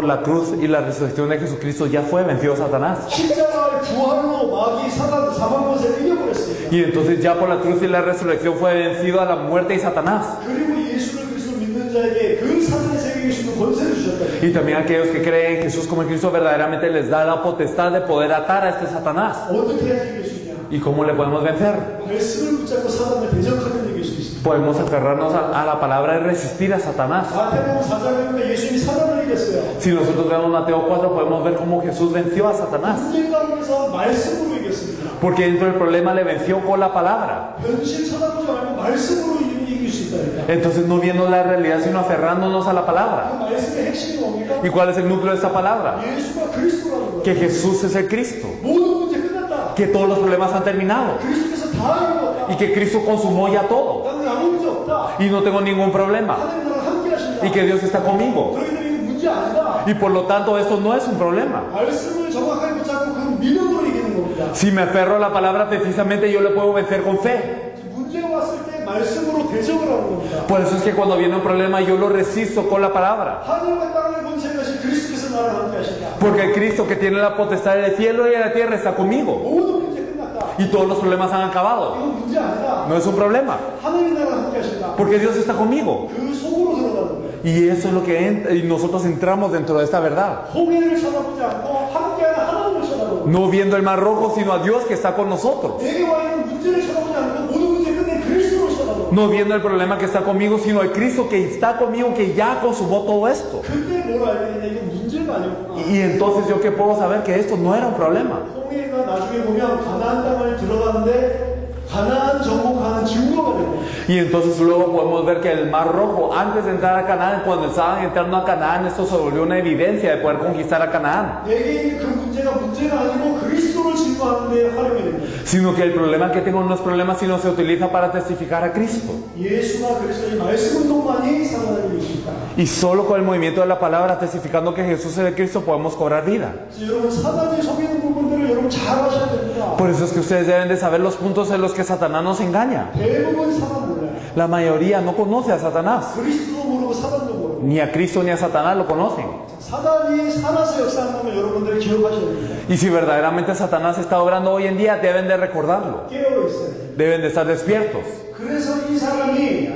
la cruz y la resurrección de Jesucristo ya fue vencido Satanás. 십자가의 부활로 마귀 사단 사망 권세를 이겨버렸습니다. Y entonces ya por la cruz y la resurrección fue vencido a la muerte y Satanás. 그리고 예수를 그리스도 믿는 자에게 그 사단의 세계에 계시는 권세를 주셨다. Y también a aquellos que creen en Jesús como el Cristo verdaderamente les da la potestad de poder atar a este Satanás. 어떻게 해야지 이길 수 있냐? ¿Y cómo le podemos vencer? 말씀을 붙잡고 사단을 대적하면 이길 수 있습니다. Podemos aferrarnos a la palabra y resistir a Satanás. 마태복음 4장에 보면 예수님이 사단을 이겼어요. Si nosotros vemos Mateo 4, podemos ver cómo Jesús venció a Satanás. 문제 가운데서 말씀으로 이겼습니다. Porque dentro del problema le venció con la palabra. 현실 쳐다보지 말고 말씀으로 이길 수 있다니까. Entonces no viendo la realidad, sino aferrándonos a la 그 palabra. 말씀의 핵심이 뭡니까? ¿Y cuál es el núcleo de esta palabra? 예수가 그리스도라는 거예요. Que Jesús es el Cristo. 모든 문제 끝났다. Que todos los problemas han terminado. 그리스도께서 다 이루었다. Y que Cristo consumó ya todo. 나는 아무 문제 없다. Y no tengo ningún problema. 하나님 나랑 함께 하신다. Y que Dios está conmigo. 너희들 이거 문제 아니다. Y por lo tanto esto no es un problema. 말씀을 정확하게 붙잡고 그 믿음으로 이기는 겁니다. Si me aferro a la palabra, precisamente yo le puedo vencer con fe. 문제가 왔을 때 말씀으로 대적을 하는 겁니다. Por eso es que cuando viene un problema yo lo resisto con la palabra. 하늘과 땅의 권세가 하신 그리스도께서 나랑 함께 하신다. Porque el Cristo que tiene la potestad del cielo y de la tierra está conmigo. 모든 문제 끝났다. Y todos los problemas han acabado. 이건 문제 아니다. No es un problema. 하나님 나랑 함께 하신다. Porque Dios está conmigo. 그 속으로 들어가는 거예요. Y eso es lo que y nosotros entramos dentro de esta verdad. 홍해를 쳐다보지 않고 함께하는 하나님을 쳐다보고 No viendo el mar rojo, sino a Dios que está con nosotros. 내게 와 있는 문제를 no viendo el problema que está conmigo, sino el Cristo que está conmigo, que ya consumó todo esto. 그때 뭘 알게 되냐? 이거 문제가 아니었구나. Y entonces yo que puedo saber que esto no era un problema. 홍해가 나중에 보면 가나안 땅을 들어갔는데 가나안 정복하는 징후가 됩니다. Y entonces luego podemos ver que el Mar Rojo, antes de entrar a Canaán, cuando estaban entrando a Canaán, esto se volvió una evidencia de poder conquistar a Canaán. 내게 있는 그 문제가 아니고 그리스도를 증거하는 데 활용이 됩니다. Sino que el problema que tengo no es problema, sino se utiliza para testificar a Cristo. 예수가 그리스도의 말씀 운동만이 살아나는 것입니다. Y solo con el movimiento de la palabra, testificando que Jesús es el Cristo, podemos cobrar vida. 그래서 여러분 사단이 속이는 부분들을 여러분 잘 아셔야 됩니다. Por eso es que ustedes deben de saber los puntos en los que Satanás nos engaña. 대부분 사단 몰라요. La mayoría no conoce a Satanás. 그리스도도 모르고 사단도 모르고. Ni a Cristo ni a Satanás lo conocen. 사단이 살아서 역사하는 걸 여러분들이 기억하셔야 됩니다. Y si verdaderamente Satanás está obrando hoy en día, deben de recordarlo. 깨어 있어요. Deben de estar despiertos. 그래서 이 사람이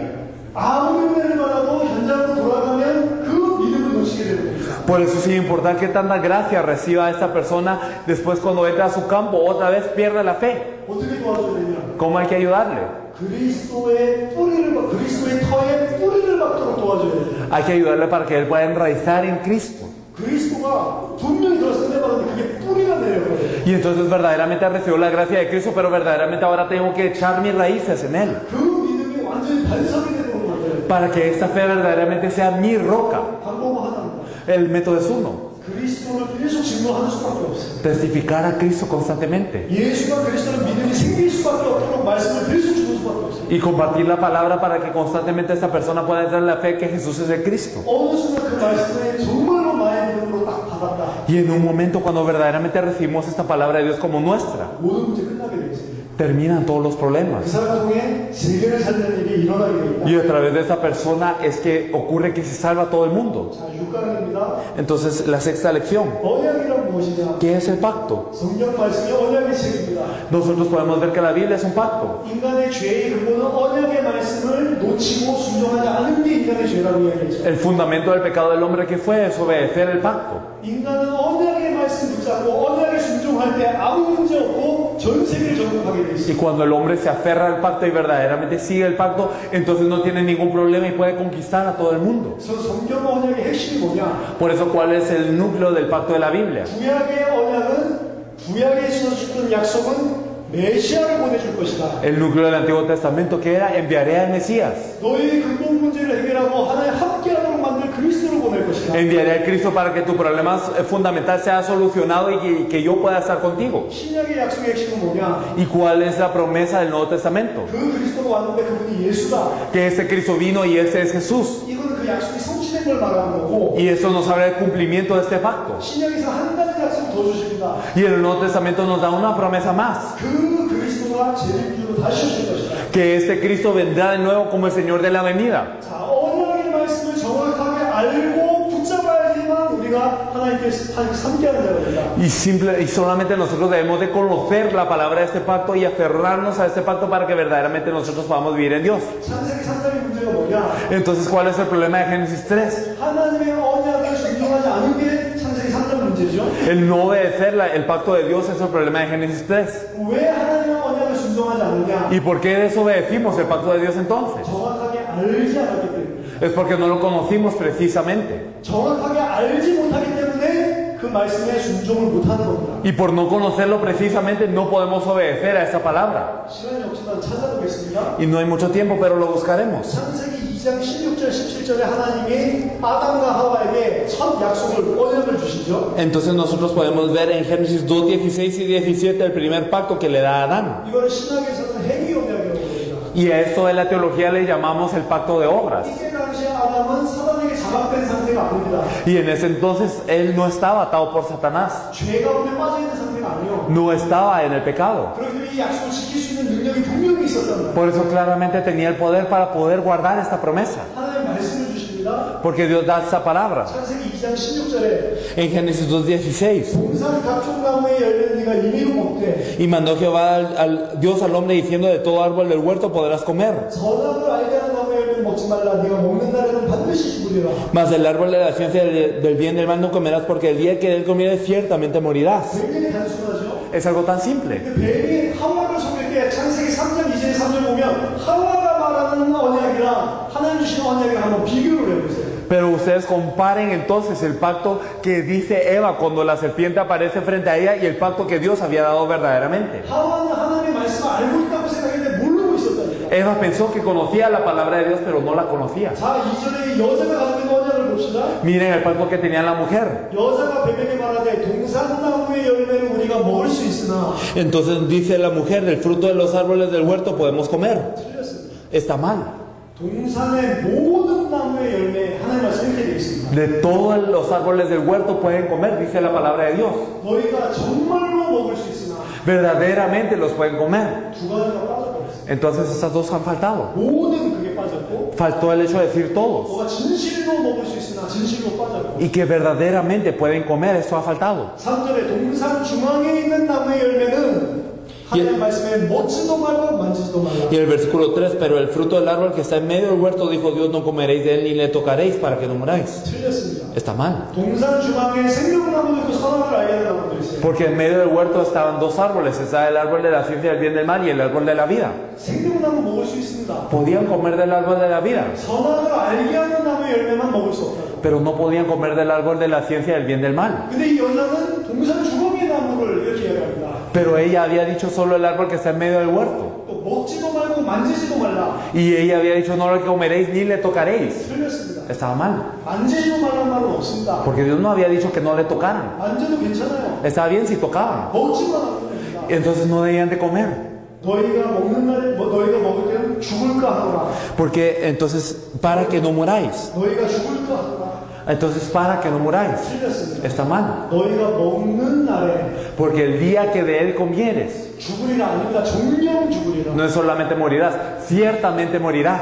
아무리 은혜를 받아도 현장으로 돌아가면 그 믿음을 놓치게 되는 겁니다. Por eso sin importar qué tanta gracia reciba esta persona, después cuando entra a su campo, otra vez pierde la fe. 어떻게 도와줘야 되냐? ¿Cómo hay que ayudarle? 그리스도의 그리스도의 터에 뿌리를 박도록 도와줘야 돼요. Hay que ayudarle para que él pueda enraizar en Cristo. 그리스도가 분명히 들어서 은혜 받았는데 그게 뿌리가 내려버려요. Y entonces verdaderamente recibió la gracia de Cristo, pero verdaderamente ahora tengo que echar mis raíces en él. 그 믿음이 완전히 반석이 되도록 만들어요. Para que esta fe verdaderamente sea mi roca. 방법은 하나입니다. El método es uno. 그리스도를 계속 증거하는 수밖에 없어요. Testificar a Cristo constantemente. 예수가 그리스도를 믿음이 생길 수밖에 없도록 말씀을 계속 주는 수밖에 없어요. Y compartir la palabra para que constantemente esta persona pueda entrar en la fe que Jesús es el Cristo. 어느 순간 그 말씀에 정말로 나의 믿음으로 딱 받았다. Y en un momento cuando verdaderamente recibimos esta palabra de Dios como nuestra, 모든 문제 끝나게 되어 있어요. terminan todos los 그 problemas. 사람 통해 세계를 살리는 일이 일어나게 됩니다. Y a través de esta persona es que ocurre que se salva todo el mundo. 자, 6강입니다. Entonces, la sexta lección. 언약이란 무엇이냐? ¿Qué es el pacto? 성경 말씀이 언약의 책입니다. Nosotros podemos ver que la Biblia es un pacto. 인간의 죄의 근본은 언약의 말씀을 놓치고 순종하지 않은 게 인간의 죄라고 이야기했죠. El fundamento del pecado del hombre que fue desobedecer el pacto. 인간은 언약의 말씀 붙잡고 언약에 순종할 때 아무 문제 없고 전 세계를 정복하게 돼 Y 있어요. cuando el hombre se aferra al pacto y verdaderamente sigue el pacto, entonces no tiene ningún problema y puede conquistar a todo el mundo. 그래서 성경 언약의 핵심이 뭐냐? Por eso, ¿cuál es el núcleo del pacto de la Biblia? 구약의 언약은 구약에 있어줬던 약속은 메시아를 보내줄 것이다. El núcleo del Antiguo Testamento que era enviaré al Mesías. 너희의 근본 문제를 해결하고 하나님 함께하도록 만들 그리스도를 보낼 것이다. Enviaré al Cristo para que tu problema fundamental sea solucionado y que yo pueda estar contigo. 신약의 약속의 핵심은 뭐냐? ¿Y cuál es la promesa del Nuevo Testamento? 그 그리스도가 왔는데 그분이 예수다. Que este Cristo vino y este es Jesús. 이거는 그 약속이 성취된 걸 말하는 거고 Y eso nos habla del cumplimiento de este pacto. 신약에서 한 가지 약속 더 주십니다. Y el Nuevo Testamento nos da una promesa más. 그 그리스도가 재림주로 다시 오실 것이다. Que este Cristo vendrá de nuevo como el Señor de la venida. 자, 언약의 말씀을 정확하게 알고 붙잡아야지만 우리가 하나님께 함께하는 자가 된다. Y solamente nosotros debemos de conocer la palabra de este pacto y aferrarnos a este pacto para que verdaderamente nosotros podamos vivir en Dios. 창세기 3장의 문제가 뭐냐? Entonces, ¿cuál es el problema de Génesis 3? 하나님의 언약을 순종하지 않은 게 창세기 3장 문제죠. El no obedecer el pacto de Dios es el problema de Génesis 3. 왜 하나님의 언약을 순종하지 않느냐? ¿Y por qué desobedecimos el pacto de Dios entonces? 정확하게 알지 않았기 때문에. Es porque no lo conocimos precisamente. 정확하게 알지 못하기 때문에 그 말씀에 순종을 못하는 겁니다. Y por no conocerlo precisamente no podemos obedecer a esta palabra. 시간이 없지만 찾아보겠습니다. Y no hay mucho tiempo, pero lo buscaremos. 창세기 2장 16절 17절에 하나님이 아담과 하와에게 첫 약속을 언약을 주시죠. Entonces nosotros podemos ver en Génesis 2, 16 y 17 el primer pacto que le da a Adán. 이거는 신학에서는 행위 언약이라고 합니다. Y a esto de la teología le llamamos el pacto de obras. 이때 당시에 아담은 사단에게 장악된 상태가 아닙니다. Y en ese entonces él no estaba atado por Satanás. 죄 가운데 빠져 있는 상태가 아니요. No estaba en el pecado. 그렇기 때문에 이 약속을 지킬 수 있는 능력이 분명히 있었단 말이에요. Por eso claramente tenía el poder para poder guardar esta promesa. 하나님 말씀을 주십니다. Porque Dios da esta palabra. 창세기 2장 16절에 En Génesis 2:16. 동산 각종 나무에 열매는 네가 임의로 먹되 Y mandó Jehová Dios al hombre diciendo: de todo árbol del huerto podrás comer, 선악을 알게 하는 나무의 열매는 먹지 말라. 네가 먹는 날에는 반드시 죽으리라. mas del árbol de la ciencia del bien y del mal no comerás, porque el día que de él comieres ciertamente morirás. 굉장히 단순하죠. Es algo tan simple. 근데 뱀이 하와를 속일 때 창세기 3장 2절 3절 보면 하와가 말하는 말하는 언약이랑 하나님 주신 언약이랑 한번 비교를 해보세요. Pero ustedes comparen entonces el pacto que dice Eva cuando la serpiente aparece frente a ella y el pacto que Dios había dado verdaderamente. 하와는 하나님의 말씀을 알고 있다고 생각했는데 모르고 있었다니까. Eva pensó que conocía la palabra de Dios, pero no la conocía. 자, 이전에 여자가 가지고 있는 언약을 봅시다. Miren el pacto que tenía la mujer. 여자가 뱀에게 말하되 동산나무의 열매를 우리가 먹을 수 있으나 Entonces dice la mujer, del fruto de los árboles del huerto podemos comer. 틀렸습니다. Está mal. 동산의 모든 나무의 열매 하나님 말씀 이렇게 되어 있습니다. De todos los árboles del huerto pueden comer, dice la palabra de Dios. 너희가 정말로 먹을 수 있으나 Verdaderamente los pueden comer. 두 가지가 빠져버렸어요. Entonces estas dos han faltado. 모든 그게 빠졌고 Faltó el hecho de decir todos. 너가 진실로 먹을 수 있으나 진실로 빠졌고 Y que verdaderamente pueden comer, esto ha faltado. 3절에 동산 중앙에 있는 나무의 열매는 하나님 말씀에 먹지도 말고 만지지도 말라. Y el versículo 3, pero el fruto del árbol que está en medio del huerto, dijo Dios, no comeréis de él ni le tocaréis para que no muráis. 틀렸습니다. Está mal. 동산 중앙에 생명나무도 있고 선악을 알게 하는 나무도 있어요. Porque en medio del huerto estaban dos árboles, está el árbol de la ciencia del bien y del mal y el árbol de la vida. 생명나무 먹을 수 있습니다. Podían comer del árbol de la vida, 선악을 알게 하는 나무의 열매만 먹을 수 없다고. pero no podían comer del árbol de la ciencia del bien y del mal. 근데 이 여자는 동산 중앙의 나무를 이렇게 이야기합니다. Pero ella había dicho solo el árbol que está en medio del huerto. 또 먹지도 말고 만지지도 말라. Y ella había dicho no lo comeréis ni le tocaréis. 틀렸습니다. Estaba mal. 만지지도 말란 말은 없습니다. Porque Dios no había dicho que no le tocaran. 만져도 괜찮아요. Estaba bien si tocaban. 먹지만 않으면 됩니다. Entonces no debían de comer. 너희가 먹는 날에 너희가 먹을 때는 죽을까 하노라. Porque entonces, para que no muráis. 너희가 죽을까 하노라. Entonces, para que no muráis. 틀렸습니다. Está mal. 너희가 먹는 날에 Porque el día que de él comieres, 죽으리라 아닙니다. 정령 죽으리라. no es solamente morirás, ciertamente morirás.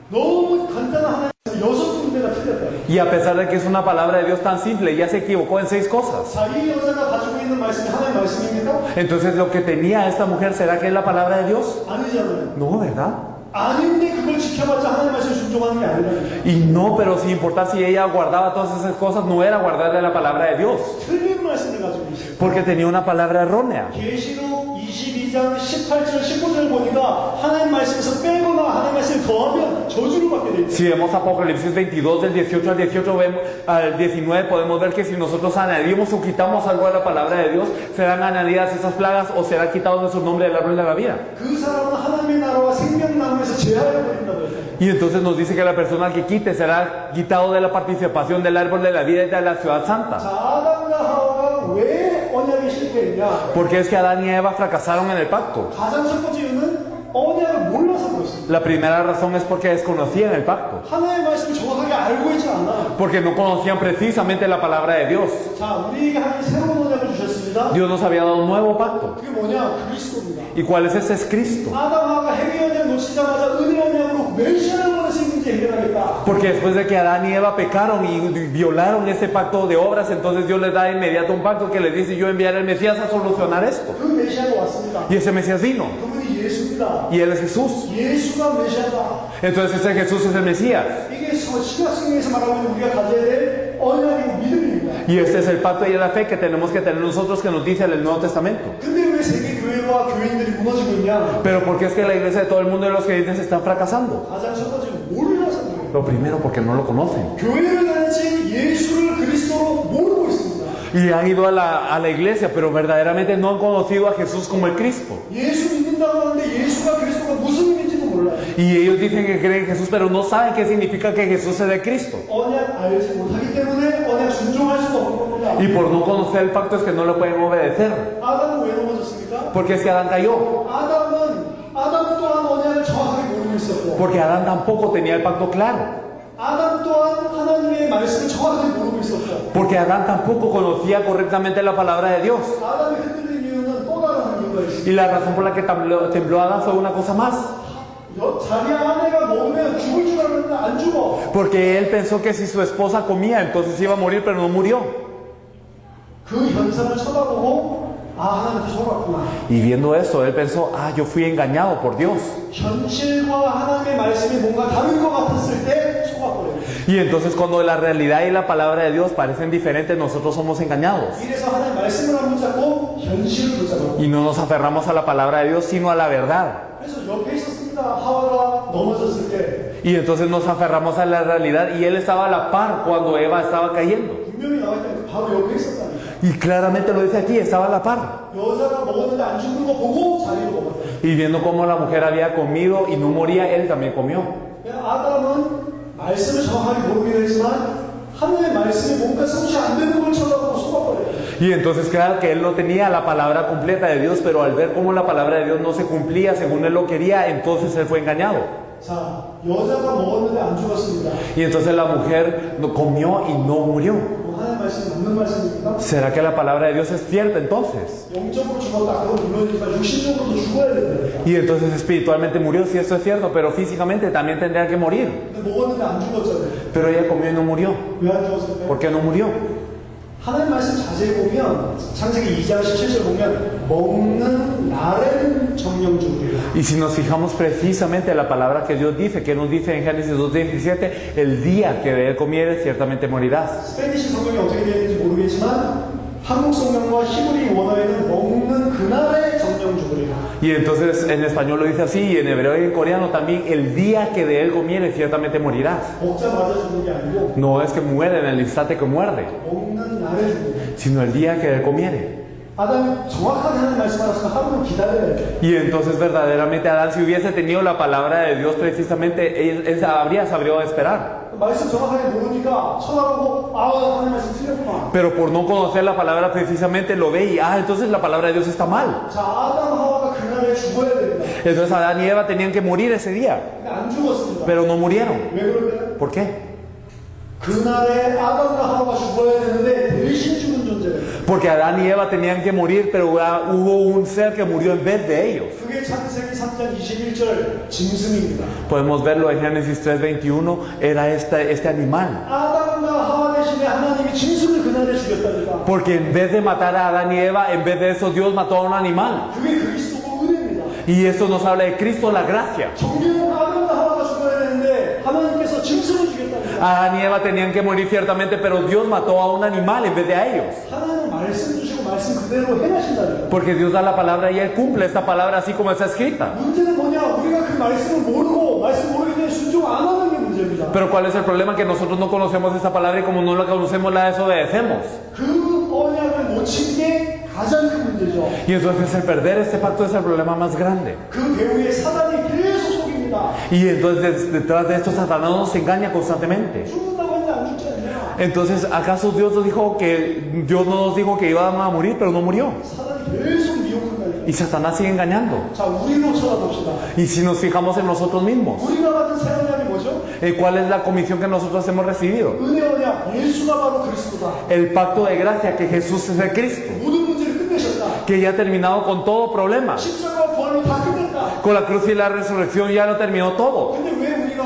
너무 간단한 하나님 여섯 군데가 틀렸다. Y a pesar de que es una palabra de Dios tan simple, ya se equivocó en 6 cosas. 자, 이 여자가 가지고 있는 말씀이 하나님 말씀입니까? Entonces, lo que tenía esta mujer, ¿será que es la palabra de Dios? 아니잖아요. No, ¿verdad? 아닌데 그걸 지켜봤자 하나님 말씀 순종하는 게 아니라니까. Y no, pero sin importar si ella guardaba todas esas cosas, no era guardarle la palabra de Dios. 틀린 말씀을 가지고 있어요. Porque tenía una palabra errónea. 계시록 22장 18절 19절 보니까 하나님 말씀에서 빼거나 하나님 말씀을 더하면 저주를 받게 돼 있어요. Si vemos Apocalipsis 22 del 18 al 18, al 19, podemos ver que si nosotros añadimos o quitamos algo de la palabra de Dios, serán añadidas esas plagas o será quitado nuestro nombre del árbol de la vida. 그 사람은 하나님의 나라와 생명나무에서 제하여 버린다고 했어요. Y entonces nos dice que la persona que quite será quitado de la participación del árbol de la vida y de la ciudad santa. 자, 아담과 하와가 왜 언약에 실패했냐? Porque es que Adán y Eva fracasaron en el pacto. 가장 첫 번째 이유는 언약을 몰라서 그렇습니다. La primera razón es porque desconocían el pacto. 하나님의 말씀을 정확하게 알고 있지 않아. Porque no conocían precisamente la palabra de Dios. 자, 우리에게 하나님 새로운 언약을 주셨습니다. Dios nos había dado un nuevo pacto. 그게 뭐냐? 그리스도입니다. ¿Y cuál es ese? Es Cristo. 아담하가 행위 언약 놓치자마자 은혜 언약으로 메시아를 보내서 이 문제 해결하겠다. Porque después de que Adán y Eva pecaron y violaron ese pacto de obras, entonces Dios les da de inmediato un pacto que les dice: yo enviaré al Mesías a solucionar esto. 그 메시아가 왔습니다. Y ese Mesías vino. 그분이 예수입니다. Y Él es Jesús. 예수가 메시아다. Entonces ese Jesús es el Mesías. 이게 신약성경에서 말하고 있는 우리가 가져야 될 언약이고 믿음입니다. Y este es el pacto y la fe que tenemos que tener nosotros, que nos dice el Nuevo Testamento. 근데 왜 세계 교회와 교인들이 무너지고 있냐? Pero ¿por qué es que la iglesia de todo el mundo y los creyentes están fracasando? 가장 첫 번째 몰라서 그래요. Lo primero, porque no lo conocen. 교회를 다녔지 예수를 그리스도로 모르고 있습니다. Y han ido a la iglesia, pero verdaderamente no han conocido a Jesús como el Cristo. 예수 믿는다고 하는데 예수가 그리스도가 무슨 의미인지도 몰라요. Y ellos dicen que creen en Jesús, pero no saben qué significa que Jesús es el Cristo. 언약 알지 못하기 때문에 언약 순종할 수가 없는 겁니다. Y por no conocer el pacto es que no lo pueden obedecer. 아담은 왜 넘어졌습니까? Porque es que Adán cayó. 아담 또한 언약을 정확하게 모르고 있었고 Porque Adán tampoco tenía el pacto claro. 아담 또한 하나님의 말씀을 정확하게 모르고 있었고 Porque Adán tampoco conocía correctamente la palabra de Dios. 아담이 흔들린 이유는 또 다른 이유가 있습니다. Y la razón por la que tembló Adán fue una cosa más. 자기 아내가 먹으면 죽을 줄 알았는데 안 죽어. Porque él pensó que si su esposa comía, entonces iba a morir, pero no murió. 그 현상을 쳐다보고 아, 하나님한테 속았구나. Y viendo eso, él pensó, yo fui engañado por Dios. 현실과 하나님의 말씀이 뭔가 다른 것 같았을 때 속아버려요. Y entonces cuando la realidad y la palabra de Dios parecen diferentes, nosotros somos engañados. 이래서 하나님 말씀을 안 붙잡고 현실을 붙잡아요. Y no nos aferramos a la palabra de Dios, sino a la verdad. 그래서 옆에 있었습니다. 하와가 넘어졌을 때 Y entonces nos aferramos a la realidad y él estaba a la par cuando Eva estaba cayendo. 분명히 나와있다니까 바로 옆에 있었다니까. Y claramente lo dice aquí, estaba a la par. 여자가 먹었는데 안 죽는 거 보고 자기도 먹었어요. Y viendo cómo la mujer había comido y no moría, él también comió. 아담은 말씀을 정확하게 모르긴 했지만 하나님의 말씀이 뭔가 성취 안 되는 걸 쳐다보고 속아버려요. Y entonces claro que él no tenía la palabra completa de Dios, pero al ver cómo la palabra de Dios no se cumplía según él lo quería, entonces él fue engañado. 자, 여자가 먹었는데 안 죽었습니다. Y entonces la mujer comió y no murió. 하나님의 말씀이 맞는 말씀입니까? ¿Será que la palabra de Dios es cierta entonces? 영적으로 죽었다. 그건 물론이지만 육신적으로도 죽어야 됩니다. Y entonces espiritualmente murió, si esto es cierto, pero físicamente también tendría que morir. 근데 먹었는데 안 죽었잖아요. Pero ella comió y no murió. 왜 안 죽었을까요? ¿Por qué no murió? 하나님 말씀 자세히 보면 창세기 2장 17절 보면 먹는 날에는 정령주의예요. Y si nos fijamos precisamente en la palabra que Dios dice, que nos dice en Génesis 2:17, el día que de él comieres ciertamente morirás. 스페니시 성경이 어떻게 되어 있는지 모르겠지만 한국 성경과 히브리 원어에는 먹는 그날의 정령주의예요. Y entonces en español lo dice así, y en hebreo y en coreano también, el día que de él comieres ciertamente morirás. 먹자마자 죽는 게 아니고 No es que muere en el instante que muerde, 먹는 날에 죽는 거예요. sino el día que de él comiere. 아담이 정확하게 하나님 말씀하셨으면 하루를 기다려야 돼요. Y entonces verdaderamente Adán, si hubiese tenido la palabra de Dios precisamente, él habría sabido esperar. 말씀 정확하게 모르니까 쳐다보고 하나님 말씀 틀렸구나. Pero por no conocer la palabra precisamente lo ve y entonces la palabra de Dios está mal. 자, 아담 하와가 그날에 죽어야 됩니다. Entonces Adán y Eva tenían que morir ese día, 근데 안 죽었습니다. pero no murieron. 왜 그럴까요? ¿Por qué? 그날에 아담과 하와가 죽어야 되는데 대신 죽은 존재예요. Porque Adán y Eva tenían que morir, pero hubo un ser que murió en vez de ellos. 그게 창세기 3장 21절 짐승입니다. Podemos verlo en Génesis 3:21, era este animal. 아담과 하와 대신에 하나님이 짐승을 그날에 죽였다니까. Porque en vez de matar a Adán y Eva, en vez de eso Dios mató a un animal. 그게 그리스도고 은혜입니다. Y esto nos habla de Cristo, la gracia. 정규는 아담과 하와가 죽어야 되는데 하나님께서 짐승을 죽였다니까. Adán y Eva tenían que morir ciertamente, pero Dios mató a un animal en vez de a ellos. 하나님은 말씀 주시고 말씀 그대로 행하신다니까. Porque Dios da la palabra y Él cumple esta palabra así como está escrita. 문제는 뭐냐? 우리가 그 말씀을 모르고 말씀 모르기 때문에 순종 안 하는 게 문제입니다. Pero ¿cuál es el problema? Que nosotros no conocemos esta palabra y como no la conocemos la desobedecemos. 그 언약을 놓친 게 가장 큰 문제죠. Y entonces el perder este pacto es el problema más grande. 그 배후에 사단이 계속 속입니다. Y entonces detrás de esto Satanás nos engaña constantemente. 죽는다고 했는데 안 죽지 않냐? Entonces, ¿acaso Dios nos dijo que Dios no nos dijo que iban a morir, pero no murió? 사단이 계속 미혹한다니까. Y Satanás sigue engañando. 자, 우리로 쳐다봅시다. Y si nos fijamos en nosotros mismos, 우리가 받은 새 언약이 뭐죠? ¿cuál es la comisión que nosotros hemos recibido? 은혜 언약, 예수가 바로 그리스도다. El pacto de gracia, que Jesús es el Cristo, 모든 문제를 끝내셨다. que ya ha terminado con todo problema. 십자가 부활로 다 끝냈다. Con la cruz y la resurrección ya lo terminó todo. 근데 왜 우리가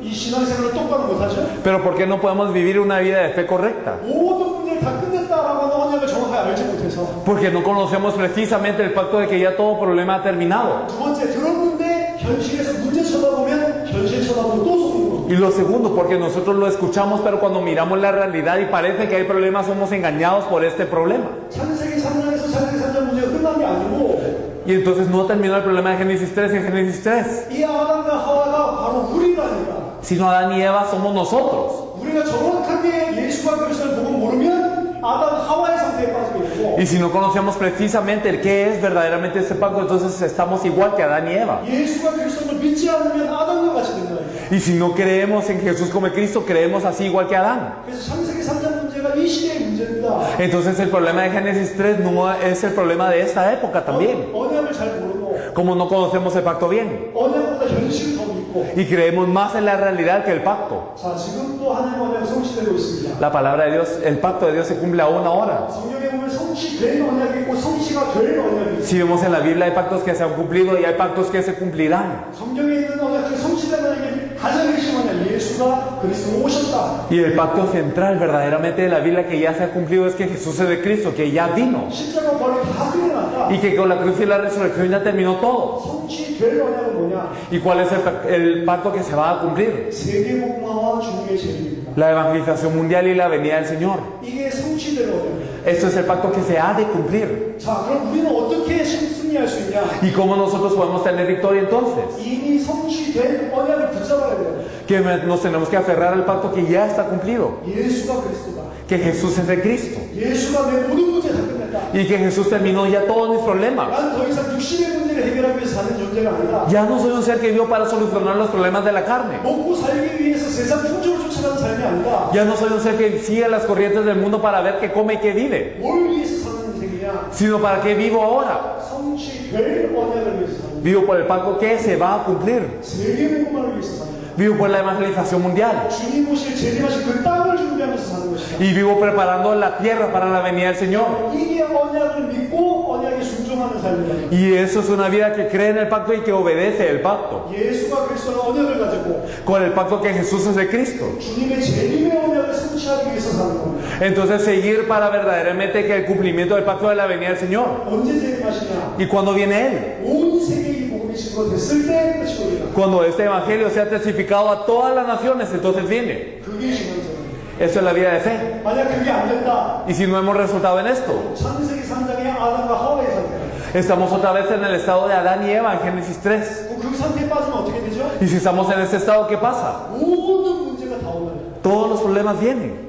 이 신앙생활을 똑바로 못하죠? Pero ¿por qué no podemos vivir una vida de fe correcta? 모든 문제를 다 끝냈다라고 하는 언약을 정확하게 알지 못해서. Porque no conocemos precisamente el pacto de que ya todo problema ha terminado. 두 번째, 들었는데 현실에서 문제 쳐다보면 현실 쳐다보고 또 속는 거. Y lo segundo, porque nosotros lo escuchamos, pero cuando miramos la realidad y parece que hay problemas, somos engañados por este problema. 창세기 3장에서 창세기 3장 문제가 끝난 게 아니고 Y entonces no terminó el problema de Génesis 3 en Génesis 3, 이 아담과 하와가 바로 우리라니까. sino Adán y Eva somos nosotros. 우리가 정확하게 예수와 그리스도를 보고 모르면 아담 하와의 상태에 빠지게 되고 Y si no conocemos precisamente el qué es verdaderamente este pacto, entonces estamos igual que Adán y Eva. 예수와 그리스도를 믿지 않으면 아담과 같이 된다니까. Y si no creemos en Jesús como Cristo, creemos así igual que Adán. 그래서 창세기 3장 문제가 이 시대의 문제입니다. Entonces el problema de Génesis 3 no es el problema de esta época también. 언약을 잘 모르고 Como no conocemos el pacto bien 언약보다 현실을 더 믿고 y creemos más en la realidad que el pacto. 자, 지금도 하나님 언약은 성취되고 있습니다. La palabra de Dios, el pacto de Dios se cumple aún ahora. 성경에 보면 성취된 언약이 있고 성취가 될 언약이 있어요. Si vemos en la Biblia hay pactos que se han cumplido y hay pactos que se cumplirán. 성경에 있는 언약 중 성취된 언약이 가장 핵심 언약 예수 예수가 그리스도로 오셨다. Y el pacto central verdaderamente de la Biblia que ya se ha cumplido es que Jesús es de Cristo, que ya vino. 십자가 벌이 다 끝났다. Y que con la cruz y la resurrección ya terminó todo. 성취될 언약은 뭐냐? ¿Y cuál es el pacto que se va a cumplir? 세계복음화와 주님의 재림입니다. La evangelización mundial y la venida del Señor. 이게 성취될 언약입니다. Esto es el pacto que se ha de cumplir. 자, 그럼 우리는 어떻게 승리할 수 있냐? ¿Y cómo nosotros podemos tener victoria entonces? 이미 성취된 언약을 붙잡아야 돼요. Que nos tenemos que aferrar al pacto que ya está cumplido. 예수가 그리스도다. Que Jesús es de Cristo. 예수가 내 모든 문제 다 끝냈다. Y que Jesús terminó ya todos mis problemas. 난 더 이상 육신의 문제를 해결하기 위해서 사는 존재가 아니라 Ya no soy un ser que vivió para solucionar los problemas de la carne. 먹고 살기 위해서 세상 풍조를 쫓아가는 삶이 아니라 Ya no soy un ser que sigue las corrientes del mundo para ver qué come y qué vive. 뭘 위해서 사는 인생이냐? Sino para qué vivo ahora. 성취될 언약을 위해서 사는 Vivo por el pacto que se va a cumplir. 세계복음화를 위해서 사는 Vivo por la evangelización mundial. 주님 오실 재림하실 그 땅을 준비하면서 사는 것이다. Y vivo preparando la tierra para la venida del Señor. 이게 언약을 믿고 언약에 순종하는 삶이다. Y eso es una vida que cree en el pacto y que obedece el pacto. 예수가 그리스도의 언약을 가지고 Con el pacto que Jesús es de Cristo. 주님의 재림의 언약을 성취하기 위해서 사는 겁니다. Entonces seguir para verdaderamente que el cumplimiento del pacto de la venida del Señor. 언제 재림하시냐? ¿Y cuándo viene Él? 온 세계에 이 복음이 증거됐을 때 끝이 오리라. Cuando este evangelio sea testificado a todas las naciones, entonces viene. 그게 신앙생활입니다. Eso es la vida de fe. 만약 그게 안 된다. Y si no hemos resultado en esto, 창세기 3장의 아담과 하와의 상태. estamos otra vez en el estado de Adán y Eva en Génesis 3. 그 상태에 빠지면 어떻게 되죠? Y si estamos en este estado, ¿qué pasa? 모든 문제가 다 오는 거예요. Todos los problemas vienen.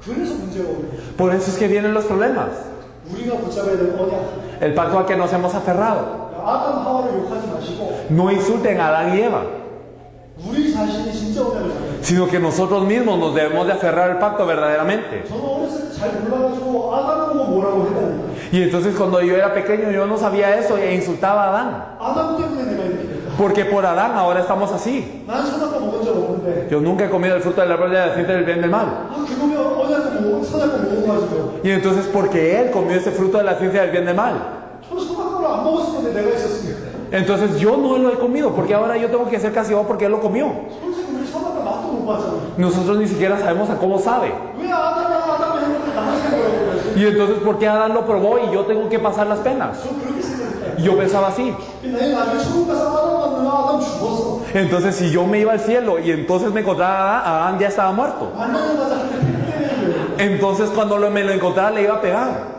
그래서 문제가 오는 거예요. Por eso es que vienen los problemas. 우리가 붙잡아야 될 언약. El pacto al que nos hemos aferrado. 아담 하와를 욕하지 마시고 No insulten a Adán y Eva, 우리 자신이 진짜 언약을 잡아야 돼요. sino que nosotros mismos nos debemos de aferrar al pacto verdaderamente. 저는 어렸을 때 잘 몰라가지고 아담 보고 뭐라고 했다니까. Y entonces cuando yo era pequeño yo no sabía eso e insultaba a Adán. 아담 때문에 내가 이렇게 됐다. Porque por Adán ahora estamos así. 난 선악과 먹은 적 없는데. Yo nunca he comido el fruto del árbol de la ciencia del bien y del mal. 그거면 언약도 먹고 선악과 먹어가지고. Y entonces porque él comió ese fruto de la ciencia del bien y del mal. 저는 선악과를 안 먹었을 건데 내가 있었으니까. Entonces yo no lo he comido porque ahora yo tengo que ser castigado porque él lo comió. 솔직히 우리 선악과 맛도 못 봤잖아. Nosotros ni siquiera sabemos a cómo sabe. 왜 아담이 했는데 나한테 뭐라고 그랬어? Y entonces ¿por qué Adán lo probó y yo tengo que pasar las penas? 저 그렇게 생각했다. Y yo pensaba así. 내가 나중에 천국 가서 아담 만나면 아담 죽었어. Entonces si yo me iba al cielo y entonces me encontraba a Adán ya estaba muerto. 만나자마자 한대 때리는 거예요. Entonces cuando me lo encontrara le iba a pegar.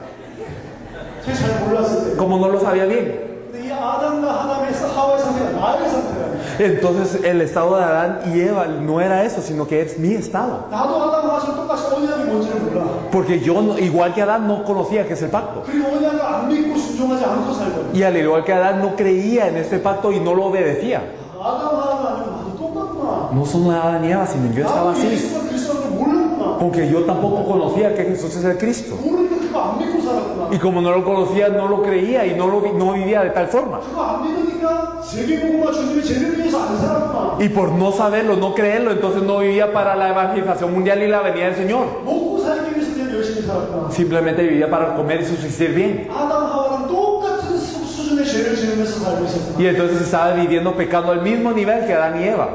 제가 잘 몰랐을 때. Como no lo sabía bien. 근데 이 아담과 하나의 하와의 상태가 나의 상태야. Entonces el estado de Adán y Eva no era eso, sino que es mi estado. 나도 아담과 하와처럼 똑같이 언약이 뭔지를 몰라. Porque yo, igual que Adán, no conocía qué es el pacto. 그리고 언약을 안 믿고 순종하지 않고 살거든. Y al igual que Adán, no creía en este pacto y no lo obedecía. 아담 하와가 아니고 나도 똑같구나. No son Adán y Eva, sino yo estaba 나도 así. 예수가 그리스도를 몰랐구나. Porque yo tampoco conocía que Jesús es el Cristo. 모르니까 그거 안 믿고 살았구나. Y como no lo conocía, no lo creía y no vivía de tal forma. 그거 안 믿으니까 세계복음화 주님의 재림을 위해서 안 살았구나. Y por no saberlo, no creerlo, entonces no vivía para la evangelización mundial y la venida del Señor. 먹고 살기 위해서 그냥 열심히 살았구나. Simplemente vivía para comer y subsistir bien. 아담 하와랑 똑같은 수준의 죄를 지으면서 살고 있었구나. Y entonces estaba viviendo pecando al mismo nivel que Adán y Eva.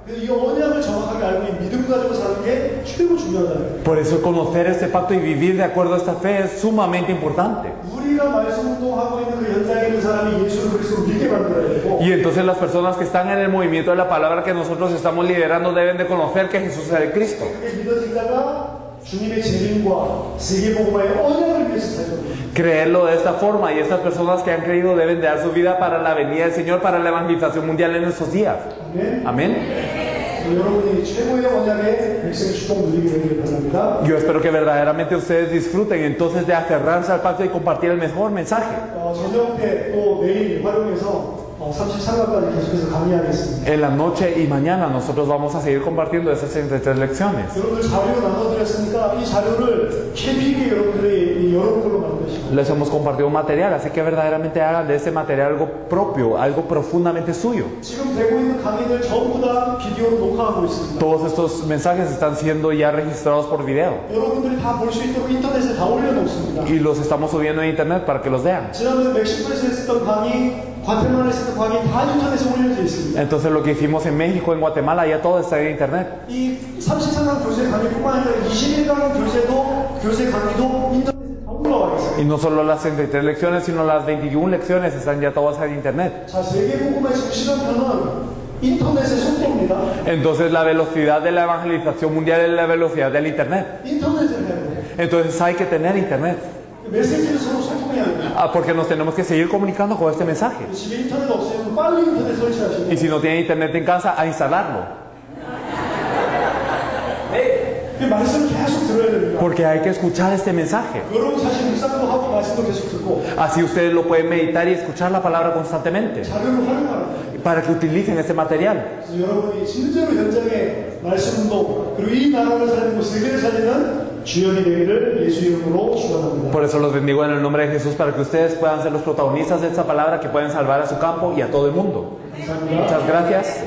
이 언약을 정확하게 알고 이 믿음 가지고 사는 게 최고 중요하다. Por eso conocer este pacto y vivir de acuerdo a esta fe es sumamente importante. 우리가 말씀 운동하고 있는 그 현장에 있는 사람이 예수 그리스도를 믿게 만들어야 되고. Y entonces las personas que están en el movimiento de la palabra que nosotros estamos liderando deben de conocer que Jesús es el Cristo. 그게 믿어지다가 주님의 재림과 세계복음화의 언약을 위해서 살거든요. Creerlo de esta forma y estas personas que han creído deben de dar su vida para la venida del Señor, para la evangelización mundial en estos días. 아멘. Amén. 여러분이 최고의 언약의 백성의 축복 누리게 되기를 바랍니다. Yo espero que verdaderamente ustedes disfruten entonces de aferrarse al pacto y compartir el mejor mensaje. 저녁 때 또 내일 활용해서 33강까지 계속해서 강의하겠습니다. En la noche y mañana nosotros vamos a seguir compartiendo esas 33 lecciones. 여러분들 자료 나눠드렸으니까 이 자료를 KPK 여러분들이 여러분 걸로 만드시고 Les hemos compartido material, así que verdaderamente hagan de este material algo propio, algo profundamente suyo. 지금 되고 있는 강의들 전부 다 비디오로 녹화하고 있습니다. Todos estos mensajes están siendo ya registrados por video 여러분들이 다 볼 수 있도록 인터넷에 다 올려놓습니다. y los estamos subiendo en internet para que los vean. 지난번에 멕시코에서 했었던 강의, 과테말라에서 했던 강의 다 인터넷에 올려져 있습니다. Entonces lo que hicimos en México, en Guatemala, ya todo está en internet. 이 34강 교재 강의뿐만 아니라 21강 교재 강의도 인터넷에 다 올라와 있어요. Y no solo las 33 lecciones, sino las 21 lecciones están ya todas en internet. 자, 세계복음의 지금 시간표는 인터넷의 속도입니다. Entonces la velocidad de la evangelización mundial es la velocidad del internet. 인터넷을 해야 돼요. Entonces hay que tener internet. 메시지를 서로 소통해야 됩니다. Porque nos tenemos que seguir comunicando con este mensaje. 집에 인터넷 없으면 빨리 인터넷 설치하시고 Y si no tienen internet en casa, a instalarlo. 그 말씀을 계속 들어야 됩니다. Porque hay que escuchar este mensaje. 여러분 사실 묵상도 하고 말씀도 계속 듣고 Así ustedes lo pueden meditar y escuchar la palabra constantemente. 자료를 활용하라. Para que utilicen este material. 그래서 여러분이 진짜로 현장에 말씀 운동 그리고 이 나라를 살리고 세계를 살리는 주역이 되기를 예수 이름으로 축원합니다. Por eso los bendigo en el nombre de Jesús, para que ustedes puedan ser los protagonistas de esta palabra, que pueden salvar a su campo y a todo el mundo. 감사합니다. Muchas gracias.